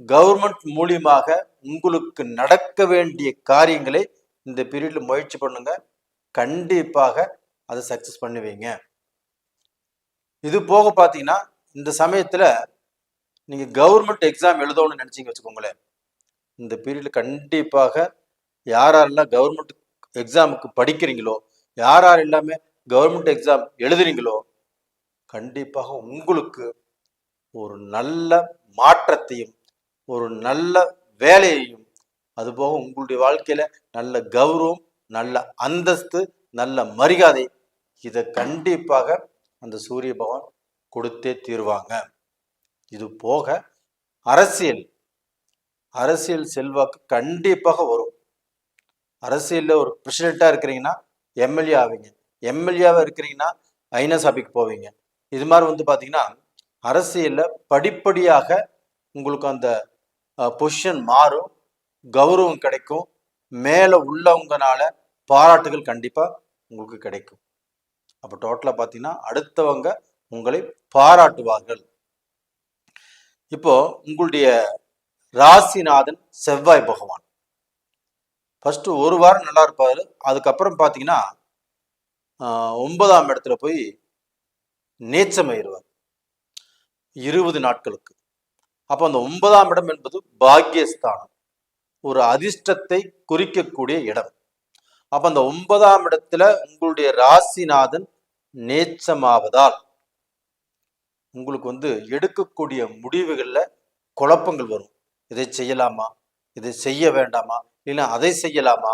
கவர்மெண்ட் மூலியமாக உங்களுக்கு நடக்க வேண்டிய காரியங்களை இந்த பீரியட்ல முயற்சி பண்ணுங்க. கண்டிப்பாக அதை சக்சஸ் பண்ணுவீங்க. இது போக பார்த்தீங்கன்னா இந்த சமயத்தில் நீங்கள் கவர்மெண்ட் எக்ஸாம் எழுதணும்னு நினச்சிங்க வச்சுக்கோங்களேன், இந்த பீரியட்ல கண்டிப்பாக யாரெல்லாம் கவர்மெண்ட் எக்ஸாமுக்கு படிக்கிறீங்களோ, யார் எல்லாமே கவர்மெண்ட் எக்ஸாம் எழுதுறீங்களோ, கண்டிப்பாக உங்களுக்கு ஒரு நல்ல மாற்றத்தையும் ஒரு நல்ல வேலையையும், அதுபோக உங்களுடைய வாழ்க்கையில நல்ல கௌரவம், நல்ல அந்தஸ்து, நல்ல மரியாதை, இதை கண்டிப்பாக அந்த சூரிய பகவான் கொடுத்தே தீர்வாங்க. இது போக அரசியல் செல்வாக்கு கண்டிப்பாக வரும். அரசியல்ல ஒரு பிரசிடென்ட்டா இருக்கிறீங்கன்னா எம்எல்ஏ ஆவீங்க, எம்எல்ஏவா இருக்கிறீங்கன்னா ஐநா சபைக்கு போவீங்க. இது மாதிரி பார்த்தீங்கன்னா அரசியல்ல படிப்படியாக உங்களுக்கு அந்த பொசிஷன் மாறும், கௌரவம் கிடைக்கும், மேலே உள்ளவங்கனால பாராட்டுகள் கண்டிப்பா உங்களுக்கு கிடைக்கும். அப்போ டோட்டலா பார்த்தீங்கன்னா அடுத்தவங்க உங்களை பாராட்டுவார்கள். இப்போ உங்களுடைய ராசிநாதன் செவ்வாய் பகவான் ஃபர்ஸ்ட் ஒரு வாரம் நல்லா இருப்பாரு. அதுக்கப்புறம் பார்த்தீங்கன்னா 9ஆம் இடத்துல போய் நீச்சமாயிருவார் 20 நாட்களுக்கு. அப்போ அந்த 9ஆம் இடம் என்பது பாக்கியஸ்தானம், ஒரு அதிர்ஷ்டத்தை குறிக்கக்கூடிய இடம். அப்ப அந்த 9ஆம் இடத்துல உங்களுடைய ராசிநாதன் நேச்சமாவதால் உங்களுக்கு எடுக்கக்கூடிய முடிவுகள்ல குழப்பங்கள் வரும். இதை செய்யலாமா, இதை செய்ய வேண்டாமா, இல்லை அதை செய்யலாமா,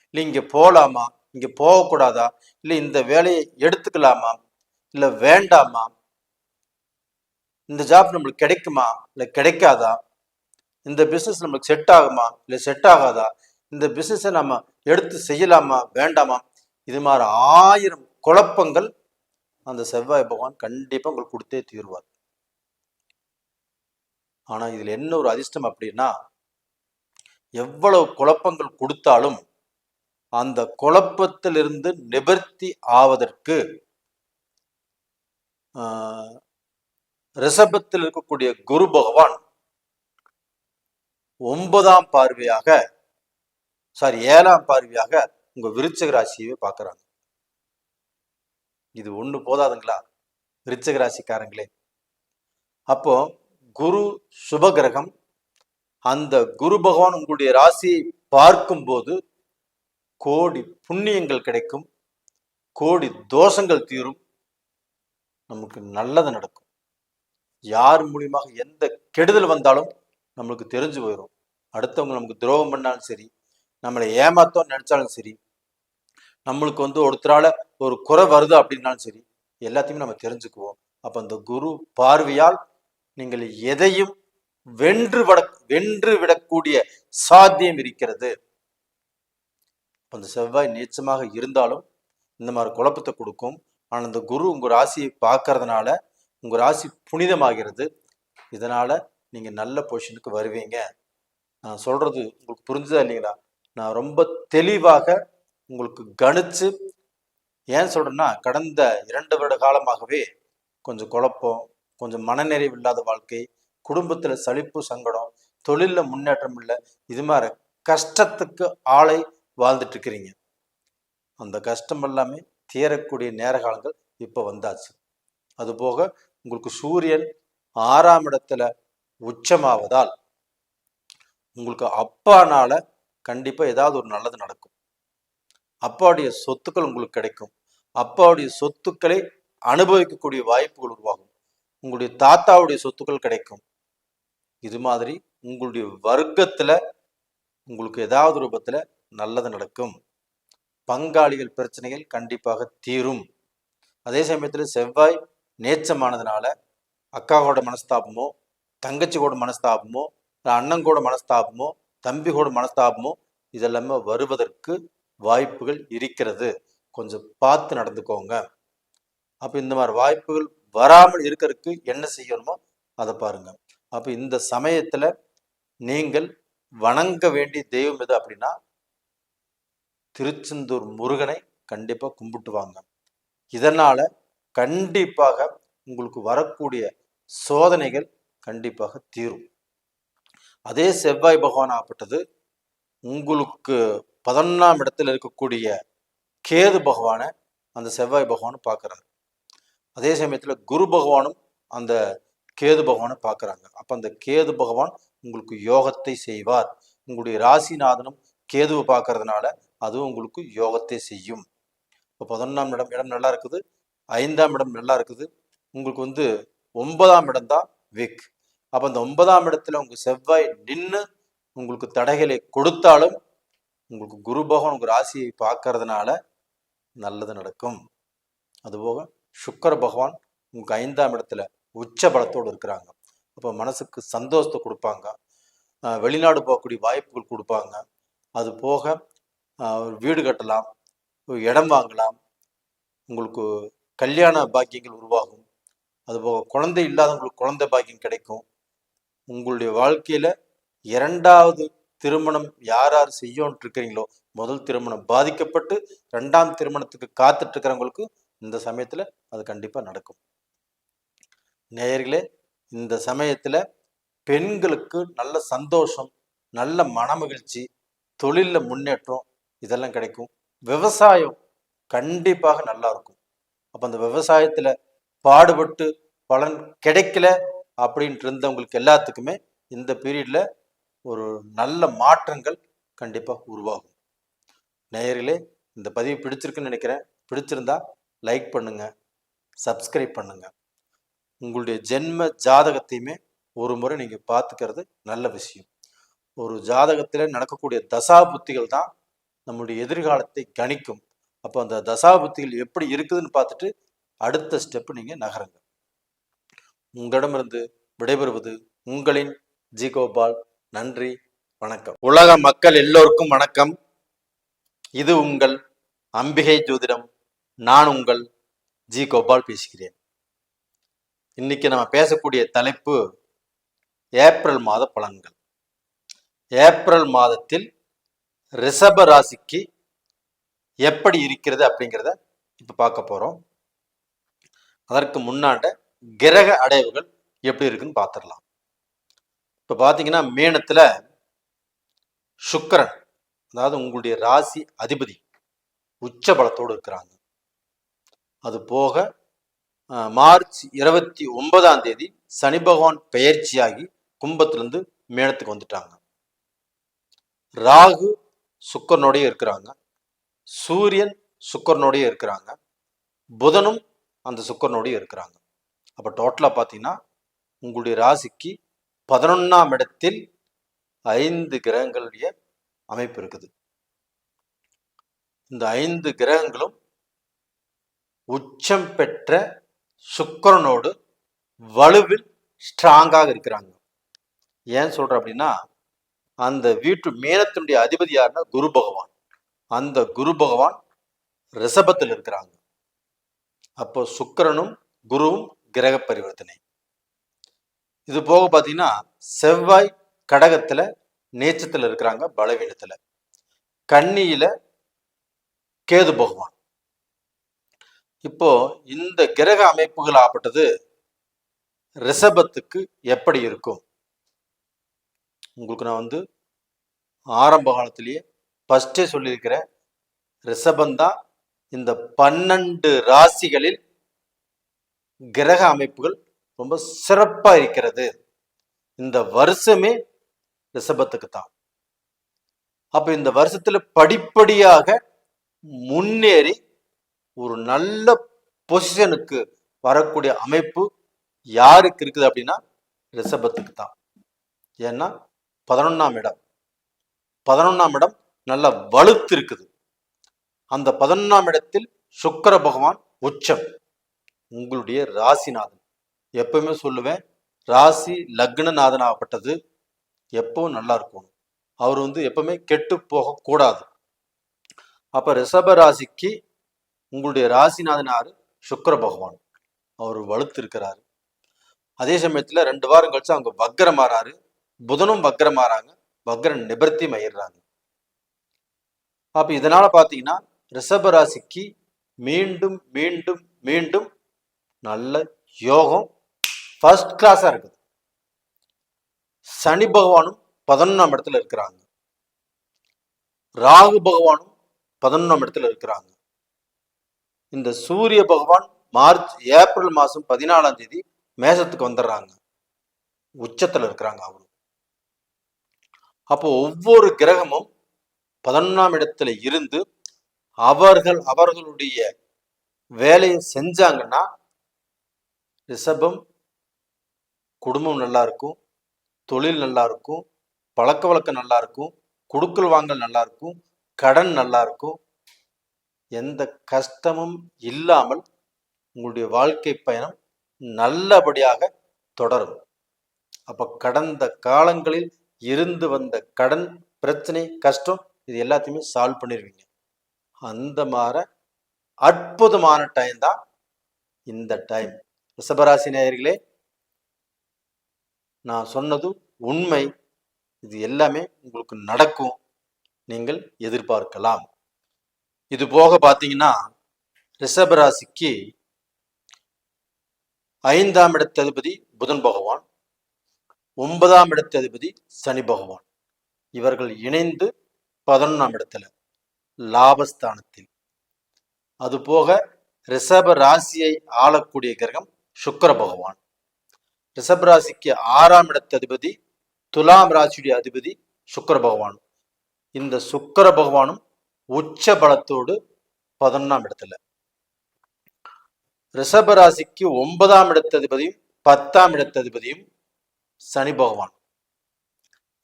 இல்லை இங்க போகலாமா, இங்க போகக்கூடாதா, இல்லை இந்த வேலையை எடுத்துக்கலாமா, இல்லை வேண்டாமா, இந்த ஜாப் நம்மளுக்கு கிடைக்குமா இல்லை கிடைக்காதா, இந்த பிஸ்னஸ் நம்மளுக்கு செட் ஆகுமா இல்லை செட் ஆகாதா, இந்த பிஸ்னஸை நம்ம எடுத்து செய்யலாமா வேண்டாமா, இது மாதிரி 1000 குழப்பங்கள் அந்த செவ்வாய் பகவான் கண்டிப்பா உங்களுக்கு கொடுத்தே தீர்வார். ஆனா இதுல என்ன ஒரு அதிர்ஷ்டம் அப்படின்னா, எவ்வளவு குழப்பங்கள் கொடுத்தாலும் அந்த குழப்பத்திலிருந்து நிவர்த்தி ஆவதற்கு ரிஷபத்தில் இருக்கக்கூடிய குரு பகவான் 9ஆம் பார்வையாக 7ஆம் பார்வையாக உங்க விருச்சிக ராசியவே பார்க்கறாங்க. இது ஒண்ணு போதாதுங்களா விருச்சிக ராசிக்காரங்களே? அப்போ குரு சுபகிரகம், அந்த குரு பகவான் உங்களுடைய ராசியை பார்க்கும் போது கோடி புண்ணியங்கள் கிடைக்கும், கோடி தோஷங்கள் தீரும், நமக்கு நல்லது நடக்கும். யார் மூலியமாக எந்த கெடுதல் வந்தாலும் நம்மளுக்கு தெரிஞ்சு போயிடும். அடுத்தவங்க நமக்கு துரோகம் பண்ணாலும் சரி, நம்மளை ஏமாத்தோம் நினைச்சாலும் சரி, நம்மளுக்கு ஒருத்தரால ஒரு குறை வருது அப்படின்னாலும் சரி, எல்லாத்தையுமே நம்ம தெரிஞ்சுக்குவோம். அப்ப அந்த குரு பார்வையால் நீங்கள் எதையும் வென்று விடக்கூடிய சாத்தியம் இருக்கிறது. அந்த செவ்வாய் நீச்சமாக இருந்தாலும் இந்த மாதிரி குழப்பத்தை கொடுக்கும். ஆனால் அந்த குரு உங்க ராசியை பார்க்கறதுனால உங்க ராசி புனிதமாகிறது. இதனால நீங்க நல்ல பொசிஷனுக்கு வருவீங்க. நான் சொல்றது உங்களுக்கு புரிஞ்சுதா இல்லைங்களா? நான் ரொம்ப தெளிவாக உங்களுக்கு கணிச்சு ஏன் சொல்றேன்னா, கடந்த 2 வருட காலமாகவே கொஞ்சம் குழப்பம், கொஞ்சம் மனநிறைவு இல்லாத வாழ்க்கை, குடும்பத்துல சலிப்பு சங்கடம், தொழில்ல முன்னேற்றம் இல்லை, இது மாதிரி கஷ்டத்துக்கு ஆளை வாழ்ந்துட்டு இருக்கிறீங்க. அந்த கஷ்டம் எல்லாமே தீரக்கூடிய நேர காலங்கள் இப்ப வந்தாச்சு. அதுபோக உங்களுக்கு சூரியன் 6ஆம் இடத்துல உச்சமாவதால் உங்களுக்கு அப்பானால கண்டிப்பா ஏதாவது ஒரு நல்லது நடக்கும். அப்பாவுடைய சொத்துக்கள் உங்களுக்கு கிடைக்கும். அப்பாவுடைய சொத்துக்களை அனுபவிக்கக்கூடிய வாய்ப்புகள் உருவாகும். உங்களுடைய தாத்தாவுடைய சொத்துக்கள் கிடைக்கும். இது மாதிரி உங்களுடைய வர்க்கத்துல உங்களுக்கு ஏதாவது ரூபத்துல நல்லது நடக்கும். பங்காளிகள் பிரச்சனைகள் கண்டிப்பாக தீரும். அதே சமயத்துல செவ்வாய் நேச்சமானதுனால அக்காவோட மனஸ்தாபமோ, தங்கச்சியோட மனஸ்தாபமோ, அண்ணங்கூட மனஸ்தாபமோ, தம்பிகூட மனஸ்தாபமோ இதெல்லாமே வருவதற்கு வாய்ப்புகள் இருக்கிறது. கொஞ்சம் பார்த்து நடந்துக்கோங்க. அப்போ இந்த மாதிரி வாய்ப்புகள் வராமல் இருக்கிறதுக்கு என்ன செய்யணுமோ அதை பாருங்க. அப்போ இந்த சமயத்துல நீங்கள் வணங்க வேண்டிய தெய்வம் எது அப்படின்னா திருச்செந்தூர் முருகனை கண்டிப்பா கும்பிட்டு வாங்க. இதனால கண்டிப்பாக உங்களுக்கு வரக்கூடிய சோதனைகள் கண்டிப்பாக தீரும். அதே செவ்வாய் பகவான் ஆகப்பட்டது உங்களுக்கு 11ஆம் இடத்துல இருக்கக்கூடிய கேது பகவானை அந்த செவ்வாய் பகவானை பார்க்குறாரு. அதே சமயத்தில் குரு பகவானும் அந்த கேது பகவானை பார்க்குறாங்க. அப்போ அந்த கேது பகவான் உங்களுக்கு யோகத்தை செய்வார். உங்களுடைய ராசிநாதனும் கேதுவை பார்க்கறதுனால அதுவும் உங்களுக்கு யோகத்தை செய்யும். இப்போ 11ஆம் இடம் நல்லா இருக்குது, 5ஆம் இடம் நல்லா இருக்குது. உங்களுக்கு 9ஆம் இடம் தான் வீக். அப்போ அந்த 9ஆம் இடத்துல உங்கள் செவ்வாய் நின்று உங்களுக்கு தடைகளை கொடுத்தாலும் உங்களுக்கு குரு பகவான் உங்கள் ராசியை பார்க்கறதுனால நல்லது நடக்கும். அதுபோக சுக்கிர பகவான் உங்களுக்கு 5ஆம் இடத்துல உச்ச பலத்தோடு இருக்கிறாங்க. அப்போ மனசுக்கு சந்தோஷத்தை கொடுப்பாங்க, வெளிநாடு போகக்கூடிய வாய்ப்புகள் கொடுப்பாங்க. அது போக வீடு கட்டலாம், இடம் வாங்கலாம், உங்களுக்கு கல்யாண பாக்கியங்கள் உருவாகும். அதுபோக குழந்தை இல்லாதவங்களுக்கு குழந்தை பாக்கியம் கிடைக்கும். உங்களுடைய வாழ்க்கையில 2வது திருமணம் யார் யார் செய்யோன்ட்டு இருக்கிறீங்களோ, முதல் திருமணம் பாதிக்கப்பட்டு 2ஆம் திருமணத்துக்கு காத்துட்டு இருக்கிறவங்களுக்கு இந்த சமயத்துல அது கண்டிப்பா நடக்கும். நேயர்களே, இந்த சமயத்துல பெண்களுக்கு நல்ல சந்தோஷம், நல்ல மனமகிழ்ச்சி, தொழில்ல முன்னேற்றம் இதெல்லாம் கிடைக்கும். விவசாயம் கண்டிப்பாக நல்லா இருக்கும். அப்ப அந்த விவசாயத்துல பாடுபட்டு பலன் கிடைக்கல அப்படின்ட்டு இருந்தவங்களுக்கு எல்லாத்துக்குமே இந்த பீரியட்ல ஒரு நல்ல மாற்றங்கள் கண்டிப்பா உருவாகும். நேயர்களே, இந்த பதிவு பிடிச்சிருக்குன்னு நினைக்கிறேன். பிடிச்சிருந்தா லைக் பண்ணுங்க, சப்ஸ்கிரைப் பண்ணுங்க. உங்களுடைய ஜென்ம ஜாதகத்தையுமே ஒரு முறை நீங்க பார்த்துக்கிறது நல்ல விஷயம். ஒரு ஜாதகத்தில் நடக்கக்கூடிய தசாபுத்திகள் தான் நம்முடைய எதிர்காலத்தை கணிக்கும். அப்போ அந்த தசாபுத்திகள் எப்படி இருக்குதுன்னு பார்த்துட்டு அடுத்த ஸ்டெப் நீங்க நகருங்க. உங்களிடமிருந்து விடைபெறுவது உங்களின் ஜி கோபால். நன்றி, வணக்கம். உலக மக்கள் எல்லோருக்கும் வணக்கம். இது உங்கள் அம்பிகை ஜோதிடம். நான் உங்கள் ஜி கோபால் பேசுகிறேன். இன்னைக்கு நம்ம பேசக்கூடிய தலைப்பு ஏப்ரல் மாத பலன்கள். ஏப்ரல் மாதத்தில் ரிஷப ராசிக்கு எப்படி இருக்கிறது அப்படிங்கிறத இப்ப பார்க்க போறோம். அதற்கு முன்னாண்ட கிரக அடைவுகள் எப்படி இருக்குன்னு பார்த்துடலாம். இப்ப பாத்தீங்கன்னா மீனத்துல சுக்கிரன், அதாவது உங்களுடைய ராசி அதிபதி உச்ச பலத்தோடு இருக்கிறாங்க. அது போக மார்ச் 29ஆம் தேதி சனி பகவான் பெயர்ச்சியாகி கும்பத்திலிருந்து மேனத்துக்கு வந்துட்டாங்க. ராகு சுக்கரனோடய இருக்கிறாங்க, சூரியன் சுக்கரனோடய இருக்கிறாங்க, புதனும் அந்த சுக்கரனோடய இருக்கிறாங்க. அப்ப டோட்டலா பார்த்தீங்கன்னா உங்களுடைய ராசிக்கு 11ஆம் இடத்தில் 5 கிரகங்களுடைய அமைப்பு இருக்குது. இந்த 5 கிரகங்களும் உச்சம் பெற்ற சுக்கிரனோடு வலுவில் ஸ்ட்ராங்காக இருக்கிறாங்க. ஏன் சொல்ற அப்படின்னா அந்த வீட்டு மேனத்தினுடைய அதிபதி யாருன்னா குரு பகவான். அந்த குரு பகவான் ரிஷபத்தில் இருக்கிறாங்க. அப்போ சுக்கிரனும் குருவும் கிரக பரிவர்த்தனை. இது போக பார்த்தீங்கன்னா செவ்வாய் கடகத்துல நேச்சத்துல இருக்கிறாங்க, பலவீனத்துல. கன்னியில கேது பகவான். இப்போ இந்த கிரக அமைப்புகள் ஆப்பட்டது ரிஷபத்துக்கு எப்படி இருக்கும்? உங்களுக்கு நான் ஆரம்ப காலத்திலேயே ஃபர்ஸ்டே சொல்லியிருக்கிறேன், ரிஷபந்தான் இந்த 12 ராசிகளில் கிரக அமைப்புகள் ரொம்ப சிறப்பா இருக்கிறது. இந்த வருஷமே ரிஷபத்துக்கு தான். அப்ப இந்த வருஷத்துல படிப்படியாக முன்னேறி ஒரு நல்ல பொசிஷனுக்கு வரக்கூடிய அமைப்பு யாருக்கு இருக்குது அப்படின்னா ரிஷபத்துக்கு தான். ஏன்னா 11ஆம் இடம் நல்ல வலுத்து இருக்குது. அந்த 11ஆம் இடத்தில் சுக்கிர பகவான் உச்சம், உங்களுடைய ராசிநாதன். எப்பவுமே சொல்லுவேன், ராசி லக்னநாதன் ஆகப்பட்டது எப்பவும் நல்லா இருக்கும். அவர் எப்பவுமே கெட்டு போக கூடாது. அப்ப ரிஷப ராசிக்கு உங்களுடைய ராசிநாதன் யாரு? சுக்கிர பகவான் அவர் வலுத்து இருக்கிறாரு. அதே சமயத்துல 2 வாரம் கழிச்சு அவங்க வக்ரம் மாறாரு, புதனும் வக்ரம் மாறாங்க, வக்ர நிவர்த்தி ஆயிடுறாங்க. அப்ப இதனால பாத்தீங்கன்னா ரிஷபராசிக்கு மீண்டும் மீண்டும் மீண்டும் நல்ல யோகம் ஃபர்ஸ்ட் கிளாஸா இருக்குது. சனி பகவானும் 11ஆம் இடத்துல இருக்கிறாங்க, ராகு பகவானும் 11ஆம் இடத்துல இருக்கிறாங்க. இந்த சூரிய பகவான் ஏப்ரல் மாசம் 14ஆம் தேதி மேசத்துக்கு வந்துடுறாங்க, உச்சத்துல இருக்கிறாங்க அவரு. அப்போ ஒவ்வொரு கிரகமும் 11ஆம் இடத்துல இருந்து அவர்களுடைய வேலையை செஞ்சாங்கன்னா ரிஷபம் குடும்பம் நல்லா இருக்கும், தொழில் நல்லா இருக்கும், பழக்க வழக்கம் நல்லா இருக்கும், கொடுக்கல் வாங்கல் நல்லா இருக்கும், கடன் நல்லா இருக்கும், எந்த கஷ்டமும் இல்லாமல் உங்களுடைய வாழ்க்கை பயணம் நல்லபடியாக தொடரும். அப்ப கடந்த காலங்களில் இருந்து வந்த கடன் பிரச்சனை கஷ்டம் இது எல்லாத்தையுமே சால்வ் பண்ணிடுவீங்க. அந்த மாதிரி அற்புதமான டைம் தான் இந்த டைம். ரிஷபராசி நேயர்களே, நான் சொன்னது உண்மை, இது எல்லாமே உங்களுக்கு நடக்கும், நீங்கள் எதிர்பார்க்கலாம். இது போக பார்த்தீங்கன்னா ரிஷபராசிக்கு 5ஆம் இடத்ததிபதி புதன் பகவான், 9ஆம் இடத்ததிபதி சனி பகவான், இவர்கள் இணைந்து 11ஆம் இடத்துல லாபஸ்தானத்தில். அது போக ரிஷப ராசியை ஆளக்கூடிய கிரகம் சுக்கிர பகவான். ரிஷப ராசிக்கு 6ஆம் இடத்ததிபதி துலாம் ராசியுடைய அதிபதி சுக்கிர பகவான். இந்த சுக்கிர பகவானும் உச்ச பலத்தோடு 11ஆம் இடத்துல. ரிஷப ராசிக்கு 9ஆம் இடத்ததிபதியும் 10ஆம் இடத்ததிபதியும் சனி பகவான்,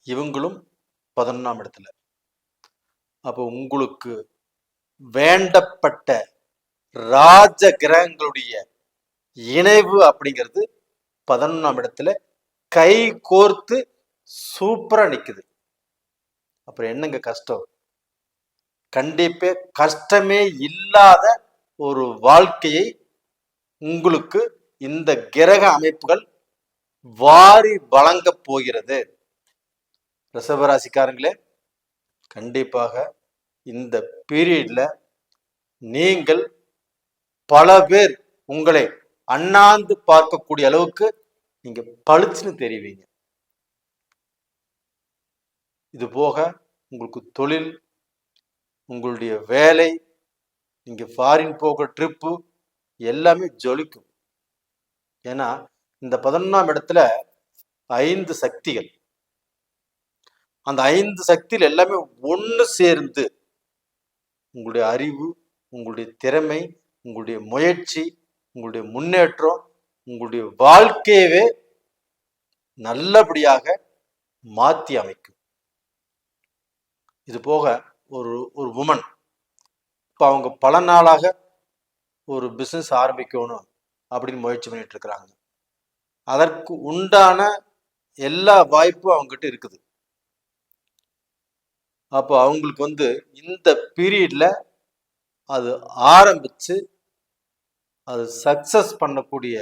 இவங்களும் 11ஆம் இடத்துல. அப்போ உங்களுக்கு வேண்டப்பட்ட ராஜ கிரகங்களுடைய இணைவு அப்படிங்கிறது 11ஆம் இடத்துல கை கோர்த்து சூப்பரா நிக்குது. அப்புறம் என்னங்க கஷ்டம்? கண்டிப்பா கஷ்டமே இல்லாத ஒரு வாழ்க்கையை உங்களுக்கு இந்த கிரக அமைப்புகள் வாரி வழங்க போகிறது. ரிஷபராசிக்காரங்களே, கண்டிப்பாக இந்த பீரியட்ல நீங்கள் பல பேர் உங்களை அண்ணாந்து பார்க்கக்கூடிய அளவுக்கு நீங்க பளிச்சுன்னு தெரிவிங்க. இது போக உங்களுக்கு தொழில், உங்களுடைய வேலை, நீங்க ஃபாரின் போகிற ட்ரிப்பு எல்லாமே ஜொலிக்கும். ஏன்னா இந்த 11ஆம் இடத்துல 5 சக்திகள், அந்த 5 சக்தியில் எல்லாமே ஒன்று சேர்ந்து உங்களுடைய அறிவு, உங்களுடைய திறமை, உங்களுடைய முயற்சி, உங்களுடைய முன்னேற்றம், உங்களுடைய வாழ்க்கையவே நல்லபடியாக மாற்றி அமைக்கும். இது போக ஒரு உமன் இப்போ அவங்க பல நாளாக ஒரு பிஸ்னஸ் ஆரம்பிக்கணும் அப்படின்னு முயற்சி பண்ணிட்டு இருக்கிறாங்க. அதற்கு உண்டான எல்லா வாய்ப்பும் அவங்ககிட்ட இருக்குது. அப்போ அவங்களுக்கு இந்த பீரியட்ல அது ஆரம்பிச்சு அது சக்சஸ் பண்ணக்கூடிய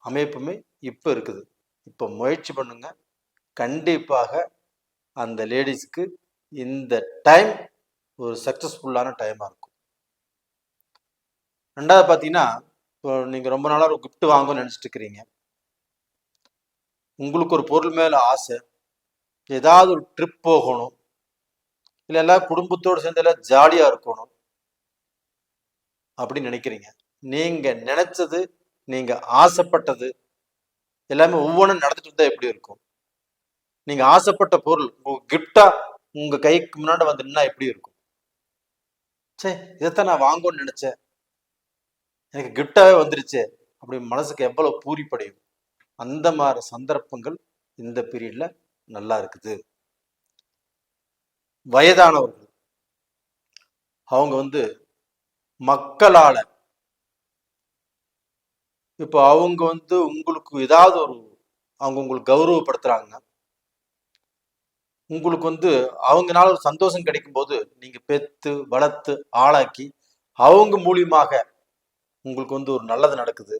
அமைப்புமே இப்போ இருக்குது. இப்போ முயற்சி பண்ணுங்க, கண்டிப்பாக அந்த லேடிஸ்க்கு இந்த டைம் ஒரு சக்சஸ்ஃபுல்லான டைமாக இருக்கும். ரெண்டாவது பார்த்தீங்கன்னா, இப்போ நீங்கள் ரொம்ப நாளாக ஒரு கிஃப்ட் வாங்கணும்னு நினச்சிட்டு இருக்கிறீங்க, உங்களுக்கு ஒரு பொருள் மேலே ஆசை, ஏதாவது ஒரு ட்ரிப் போகணும், இல்லை எல்லாம் குடும்பத்தோடு சேர்ந்து எல்லாம் ஜாலியாக இருக்கணும் அப்படின்னு நினைக்கிறீங்க. நீங்கள் நினைச்சது, நீங்கள் ஆசைப்பட்டது எல்லாமே ஒவ்வொன்றும் நடந்துட்டு இருந்தால் எப்படி இருக்கும்? நீங்கள் ஆசைப்பட்ட பொருள் உங்கள் கிஃப்டா உங்கள் கைக்கு முன்னாடி வந்து நின்னா எப்படி இருக்கும்? சரி, இதைத்தான் நான் வாங்கணும்னு நினைச்சேன், எனக்கு கிஃப்டாவே வந்துருச்சு அப்படி மனசுக்கு எவ்வளவு பூரிப்படையும். அந்த மாதிரி சந்தர்ப்பங்கள் இந்த பீரியட்ல நல்லா இருக்குது. வயதானவர்கள் அவங்க மக்களால இப்போ அவங்க உங்களுக்கு ஏதாவது அவங்க உங்களுக்கு கௌரவப்படுத்துறாங்க, உங்களுக்கு அவங்கனால ஒரு சந்தோஷம் கிடைக்கும் போது நீங்க பெத்து வளர்த்து ஆளாக்கி அவங்க மூலியமாக உங்களுக்கு ஒரு நல்லது நடக்குது.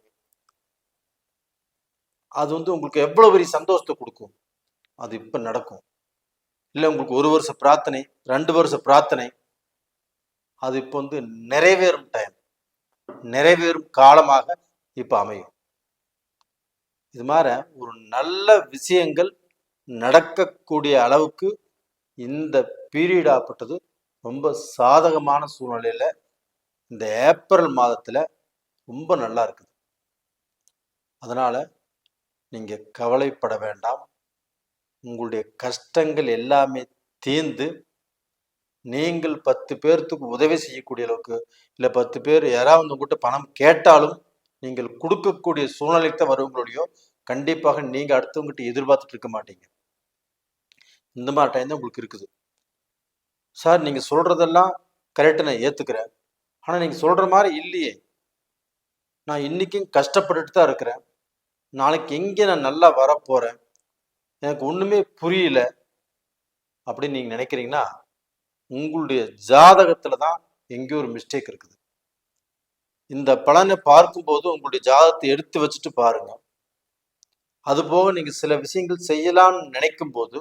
அது உங்களுக்கு எவ்வளவு பெரிய சந்தோஷத்தை கொடுக்கும். அது இப்ப நடக்கும். இல்லை உங்களுக்கு 1 வருஷ பிரார்த்தனை, 2 வருஷ பிரார்த்தனை, அது இப்போ நிறைவேறும் டைம், நிறைவேறும் காலமாக இப்ப அமையும். இது மாதிரி ஒரு நல்ல விஷயங்கள் நடக்கக்கூடிய அளவுக்கு இந்த பீரியட் ஆப்பட்டது ரொம்ப சாதகமான சூழ்நிலையில இந்த ஏப்ரல் மாதத்துல ரொம்ப நல்லா இருக்குது. அதனால நீங்க கவலைப்பட வேண்டாம். உங்களுடைய கஷ்டங்கள் எல்லாமே தீர்ந்து நீங்கள் 10 பேர்த்துக்கு உதவி செய்யக்கூடிய அளவுக்கு, இல்லை 10 பேர் யாராவது உங்ககிட்ட பணம் கேட்டாலும் நீங்கள் கொடுக்கக்கூடிய சூழ்நிலைக்கு தான் வருவங்களோடையோ, கண்டிப்பாக நீங்க அடுத்தவங்ககிட்ட எதிர்பார்த்துட்டு இருக்க மாட்டீங்க. இந்த மாதிரி டைம் தான் உங்களுக்கு இருக்குது. சார் நீங்க சொல்றதெல்லாம் கரெக்டு, நான் ஏத்துக்கிறேன். ஆனா நீங்க சொல்ற மாதிரி இல்லையே, நான் இன்னைக்கும் கஷ்டப்பட்டுட்டு தான் இருக்கிறேன், நாளைக்கு எங்கே நான் நல்லா வரப்போறேன், எனக்கு ஒண்ணுமே புரியல அப்படின்னு நீங்க நினைக்கிறீங்கன்னா, உங்களுடைய ஜாதகத்துல தான் எங்கேயோ ஒரு மிஸ்டேக் இருக்குது. இந்த பலனை பார்க்கும்போது உங்களுடைய ஜாதகத்தை எடுத்து வச்சுட்டு பாருங்க. அது போக நீங்க சில விஷயங்கள் செய்யலாம்னு நினைக்கும் போது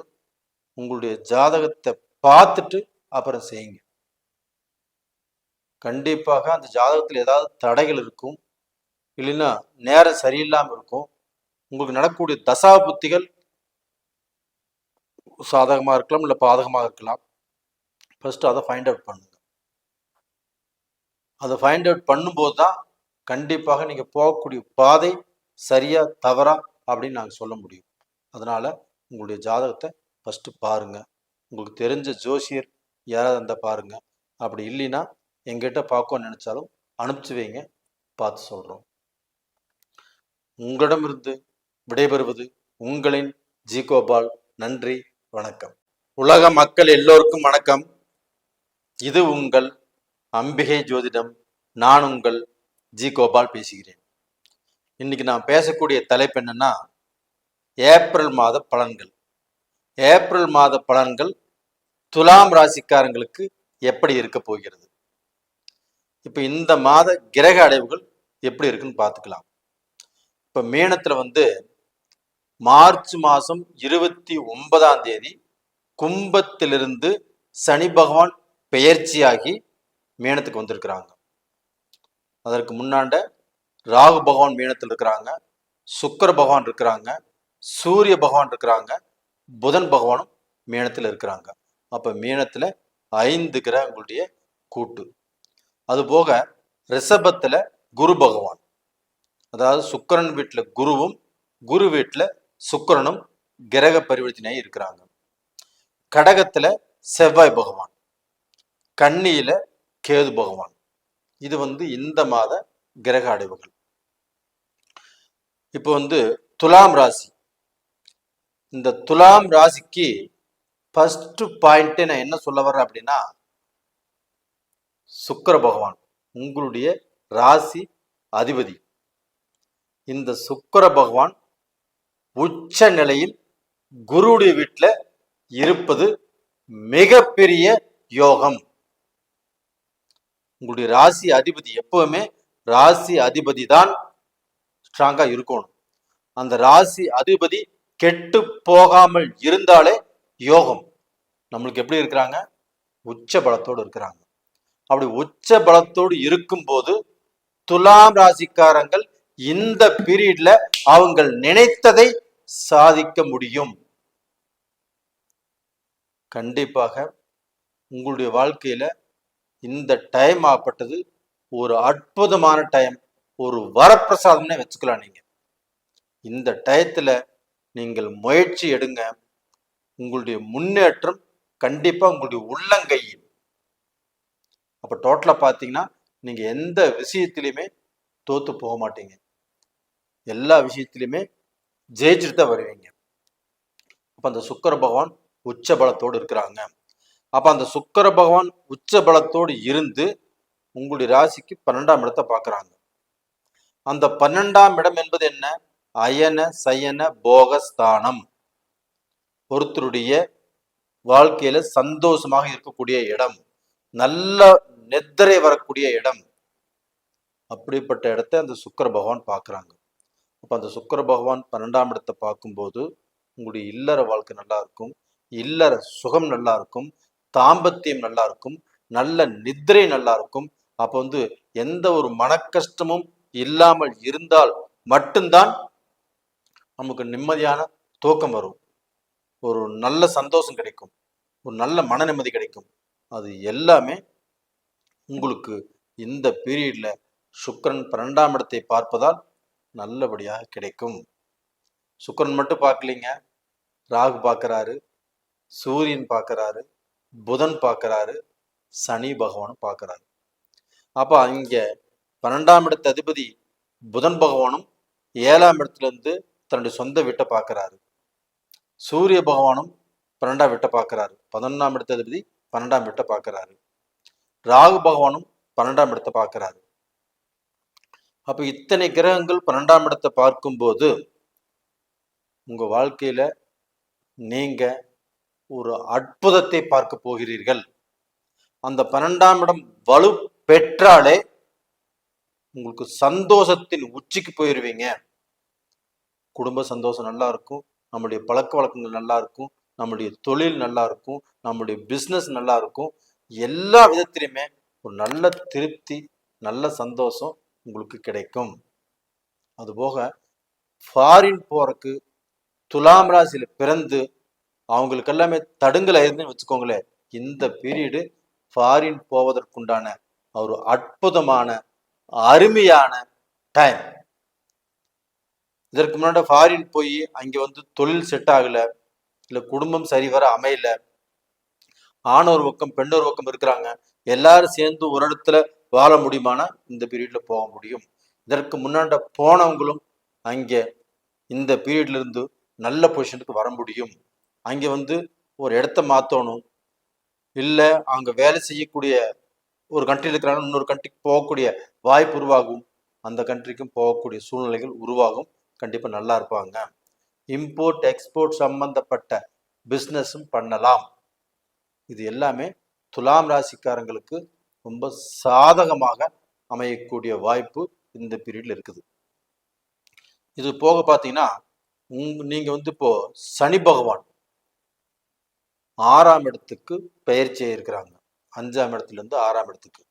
உங்களுடைய ஜாதகத்தை பார்த்துட்டு அப்புறம் செய்யுங்க. கண்டிப்பாக அந்த ஜாதகத்தில் ஏதாவது தடைகள் இருக்கும், இல்லைன்னா நேரம் சரியில்லாமல் இருக்கும். உங்களுக்கு நடக்கக்கூடிய தசா புத்திகள் சாதகமாக இருக்கலாம், இல்லை பாதகமாக இருக்கலாம். ஃபர்ஸ்ட் அதை ஃபைண்ட் அவுட் பண்ணுங்க. அதை ஃபைண்ட் அவுட் பண்ணும்போது தான் கண்டிப்பாக நீங்கள் போகக்கூடிய பாதை சரியா தவறா அப்படின்னு நாங்கள் சொல்ல முடியும். அதனால உங்களுடைய ஜாதகத்தை ஃபர்ஸ்ட் பாருங்க. உங்களுக்கு தெரிஞ்ச ஜோசியர் யாராவது இருந்தால் பாருங்க. அப்படி இல்லைன்னா எங்கிட்ட பார்க்கணும்னு நினைச்சாலும் அனுப்பிச்சு வைங்க, பார்த்து சொல்றோம். உங்களிடமிருந்து விடைபெறுவது உங்களின் ஜி கோபால். நன்றி, வணக்கம். உலக மக்கள் எல்லோருக்கும் வணக்கம். இது உங்கள் அம்பிகை ஜோதிடம். நான் உங்கள் ஜி கோபால் பேசுகிறேன். இன்னைக்கு நான் பேசக்கூடிய தலைப்பு என்னன்னா, ஏப்ரல் மாத பலன்கள். ஏப்ரல் மாத பலன்கள் துலாம் ராசிக்காரங்களுக்கு எப்படி இருக்க போகிறது, இப்ப இந்த மாத கிரக அடைவுகள் எப்படி இருக்குன்னு பார்த்துக்கலாம். இப்ப மீனத்துல மார்ச் மாசம் 29ஆம் தேதி கும்பத்திலிருந்து சனி பகவான் பெயர்ச்சியாகி மீனத்துக்கு வந்திருக்கிறாங்க. அதற்கு முன்னாண்ட ராகு பகவான் மீனத்தில் இருக்கிறாங்க, சுக்கிர பகவான் இருக்கிறாங்க, சூரிய பகவான் இருக்கிறாங்க, புதன் பகவானும் மீனத்தில் இருக்கிறாங்க. அப்ப மீனத்துல 5 கிரகங்களுடைய கூட்டு. அதுபோக ரிஷபத்துல குரு பகவான், அதாவது சுக்கிரன் வீட்டுல குருவும் குரு வீட்டுல சுக்கிரனும் கிரக பரிவர்த்தனை இருக்கிறாங்க. கடகத்துல செவ்வாய் பகவான், கன்னியில கேது பகவான். இது இந்த மாத கிரக அடைவுகள். இப்போ துலாம் ராசி. இந்த துலாம் ராசிக்கு ஃபர்ஸ்ட் பாயிண்ட் நான் என்ன சொல்ல வர்றேன் அப்படின்னா, சுக்கிர பகவான் உங்களுடைய ராசி அதிபதி. இந்த சுக்கிர பகவான் உச்ச நிலையில் குருவுடைய வீட்டில் இருப்பது மிகப்பெரிய யோகம். உங்களுடைய ராசி அதிபதி எப்பவுமே ராசி அதிபதி தான் ஸ்ட்ராங்கா இருக்கணும். அந்த ராசி அதிபதி கெட்டு போகாமல் இருந்தாலே யோகம். நம்மளுக்கு எப்படி இருக்கிறாங்க, உச்ச பலத்தோடு இருக்கிறாங்க. அப்படி உச்ச பலத்தோடு இருக்கும் போது துலாம் ராசிக்காரங்கள் இந்த பீரியட்ல அவங்க நினைத்ததை சாதிக்க முடியும். கண்டிப்பாக உங்களுடைய வாழ்க்கையில இந்த டைம் ஆப்பட்டது ஒரு அற்புதமான டைம், ஒரு வரப்பிரசாதம்னே வச்சுக்கலாம். நீங்க இந்த டயத்துல நீங்கள் முயற்சி எடுங்க. உங்களுடைய முன்னேற்றம் கண்டிப்பா உங்களுடைய உள்ளங்கையில். அப்ப டோட்டலா பாத்தீங்கன்னா நீங்க எந்த விஷயத்திலுமே தோத்து போக மாட்டீங்க, எல்லா விஷயத்திலுமே ஜெயிச்சுட்டு தான் வருவீங்க. அப்ப அந்த சுக்கிர பகவான் உச்ச பலத்தோடு இருக்கிறாங்க. அப்ப அந்த சுக்கிர பகவான் உச்ச பலத்தோடு இருந்து உங்களுடைய ராசிக்கு 12ஆம் இடத்தை பார்க்கறாங்க. அந்த 12ஆம் இடம் என்பது என்ன, அயன சயன போகஸ்தானம். ஒருத்தருடைய வாழ்க்கையில சந்தோஷமாக இருக்கக்கூடிய இடம், நல்ல நித்திரை வரக்கூடிய இடம். அப்படிப்பட்ட இடத்த அந்த சுக்கிர பகவான் பார்க்குறாங்க. அப்போ அந்த சுக்கிர பகவான் 12ஆம் இடத்தை பார்க்கும்போது உங்களுடைய இல்லற வாழ்க்கை நல்லா இருக்கும், இல்லற சுகம் நல்லா இருக்கும், தாம்பத்தியம் நல்லா இருக்கும், நல்ல நித்திரை நல்லா இருக்கும். அப்போ வந்து எந்த ஒரு மனக்கஷ்டமும் இல்லாமல் இருந்தால் மட்டும்தான் நமக்கு நிம்மதியான தூக்கம் வரும், ஒரு நல்ல சந்தோஷம் கிடைக்கும், ஒரு நல்ல மன நிம்மதி கிடைக்கும். அது எல்லாமே உங்களுக்கு இந்த பீரியட்ல சுக்கிரன் 12ஆம் இடத்தை பார்ப்பதால் நல்லபடியாக கிடைக்கும். சுக்கிரன் மட்டும் பார்க்கலீங்க, ராகு பார்க்கறாரு, சூரியன் பார்க்கறாரு, புதன் பார்க்கறாரு, சனி பகவானும் பார்க்கறாரு. அப்போ இங்க 12ஆம் இடத்து அதிபதி புதன் பகவானும் 7ஆம் இடத்துல இருந்து தன்னுடைய சொந்த வீட்டை பார்க்கறாரு. சூரிய பகவானும் 12ஆம் வீட்டை பார்க்கறாரு. 11ஆம் இடத்து அதிபதி 12ஆம் வீட்டை பார்க்கறாரு. ராகு பகவானும் 12ஆம் இடத்தை பார்க்கறாரு. அப்ப இத்தனை கிரகங்கள் 12ஆம் இடத்தை பார்க்கும்போது உங்க வாழ்க்கையில நீங்க ஒரு அற்புதத்தை பார்க்க போகிறீர்கள். அந்த 12ஆம் இடம் வலு பெற்றாலே உங்களுக்கு சந்தோஷத்தின் உச்சிக்கு போயிருவீங்க. குடும்ப சந்தோஷம் நல்லா இருக்கும், நம்முடைய பழக்க வழக்கங்கள் நல்லா இருக்கும், நம்முடைய தொழில் நல்லா இருக்கும், நம்முடைய பிஸ்னஸ் நல்லா இருக்கும். எல்லா விதத்திலுமே ஒரு நல்ல திருப்தி, நல்ல சந்தோஷம் உங்களுக்கு கிடைக்கும். அதுபோக ஃபாரின் போறக்கு துலாம் ராசியில பிறந்து அவங்களுக்கு எல்லாமே தடுங்கல் ஆயிருந்துன்னு வச்சுக்கோங்களேன், இந்த பீரியடு ஃபாரின் போவதற்குண்டான ஒரு அற்புதமான அருமையான டைம். இதற்கு முன்னாடி ஃபாரின் போய் அங்கே வந்து தொழில் செட் ஆகல, இல்லை குடும்பம் சரிவர அமையல, ஆணொரு பக்கம் பெண்ணொரு பக்கம் இருக்கிறாங்க, எல்லாரும் சேர்ந்து ஒரு இடத்துல வாழ முடியுமானா இந்த பீரியட்ல போக முடியும். இதற்கு முன்னாடி போனவங்களும் அங்கே இந்த பீரியட்ல இருந்து நல்ல பொசிஷனுக்கு வர முடியும். அங்கே வந்து ஒரு இடத்த மாற்றணும், இல்லை அங்கே வேலை செய்யக்கூடிய ஒரு கண்ட்ரியில் இருக்கிறாங்க இன்னொரு கண்ட்ரிக்கு போகக்கூடிய வாய்ப்பு உருவாகும், அந்த கண்ட்ரிக்கும் போகக்கூடிய சூழ்நிலைகள் உருவாகும். கண்டிப்பாக நல்லா இருப்பாங்க. இம்போர்ட் எக்ஸ்போர்ட் சம்பந்தப்பட்ட பிஸ்னஸும் பண்ணலாம். இது எல்லாமே துலாம் ராசிக்காரங்களுக்கு ரொம்ப சாதகமாக அமையக்கூடிய வாய்ப்பு இந்த பீரியட்ல இருக்குது. இது போக பார்த்தீங்கன்னா நீங்க வந்து இப்போ சனி பகவான் 6ஆம் இடத்துக்கு பெயர்ச்சி இருக்கிறாங்க, 5ஆம் இடத்துல இருந்து 6ஆம் இடத்துக்கு.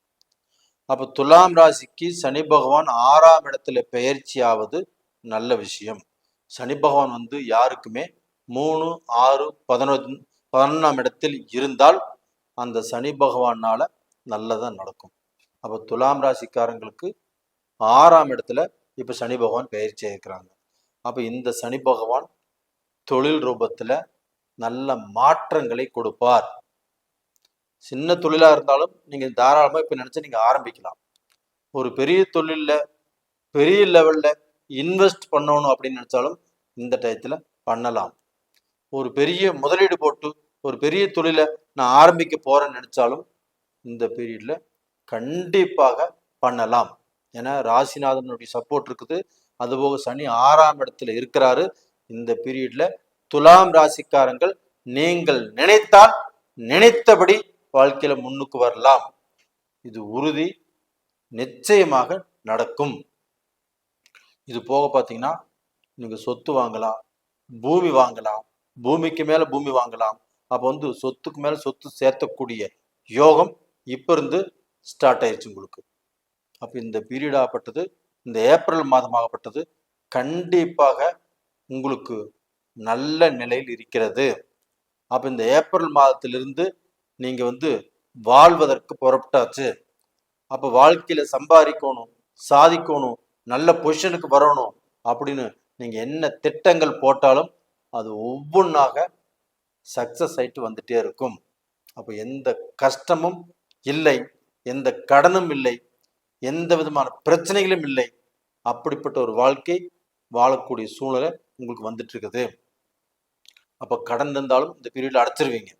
அப்போ துலாம் ராசிக்கு சனி பகவான் 6ஆம் இடத்துல பெயர்ச்சி ஆவது நல்ல விஷயம். சனி பகவான் வந்து யாருக்குமே 3, 6, 11ஆம் இடத்தில் இருந்தால் அந்த சனி பகவானால நல்லதா நடக்கும். அப்போ துலாம் ராசிக்காரங்களுக்கு 6ஆம் இடத்துல இப்போ சனி பகவான் பெயர்ச்சி இருக்கிறாங்க. அப்போ இந்த சனி பகவான் தொழில் ரூபத்தில் நல்ல மாற்றங்களை கொடுப்பார். சின்ன தொழிலாக இருந்தாலும் நீங்கள் தாராளமாக இப்போ நினச்சி நீங்கள் ஆரம்பிக்கலாம். ஒரு பெரிய தொழிலில் பெரிய லெவலில் இன்வெஸ்ட் பண்ணணும் அப்படின்னு நினச்சாலும் இந்த டயத்தில் பண்ணலாம். ஒரு பெரிய முதலீடு போட்டு ஒரு பெரிய தொழிலை நான் ஆரம்பிக்க போகிறேன்னு நினச்சாலும் இந்த பீரியடில் கண்டிப்பாக பண்ணலாம். ஏன்னா ராசிநாதனுடைய சப்போர்ட் இருக்குது, அதுபோக சனி 6ஆம் இடத்துல இருக்கிறாரு. இந்த பீரியட்ல துலாம் ராசிக்காரங்கள் நீங்கள் நினைத்தால் நினைத்தபடி வாழ்க்கையில முன்னுக்கு வரலாம். இது உறுதி, நிச்சயமாக நடக்கும். இது போக பார்த்தீங்கன்னா நீங்க சொத்து வாங்கலாம், பூமி வாங்கலாம், பூமிக்கு மேல பூமி வாங்கலாம். அப்போ வந்து சொத்துக்கு மேல சொத்து சேர்த்தக்கூடிய யோகம் இப்ப இருந்து ஸ்டார்ட் ஆயிடுச்சு உங்களுக்கு. அப்போ இந்த பீரியட் ஆகப்பட்டது, இந்த ஏப்ரல் மாதமாகப்பட்டது கண்டிப்பாக உங்களுக்கு நல்ல நிலையில் இருக்கிறது. அப்போ இந்த ஏப்ரல் மாதத்திலிருந்து நீங்க வந்து வாழ்வதற்கு புறப்பட்டாச்சு. அப்போ வாழ்க்கையில சம்பாதிக்கணும், சாதிக்கணும், நல்ல பொசிஷனுக்கு வரணும் அப்படின்னு நீங்க என்ன திட்டங்கள் போட்டாலும் அது ஒவ்வொன்றாக சக்சஸ் ஆயிட்டு வந்துட்டே இருக்கும். அப்போ எந்த கஷ்டமும் இல்லை, எந்த கடனும் இல்லை, எந்த விதமான பிரச்சனைகளும் இல்லை. அப்படிப்பட்ட ஒரு வாழ்க்கை வாழக்கூடிய சூழ்நிலை உங்களுக்கு வந்துட்டு இருக்குது. அப்போ கடன் இருந்தாலும் இந்த பீரியட்ல அடைச்சிருவீங்க.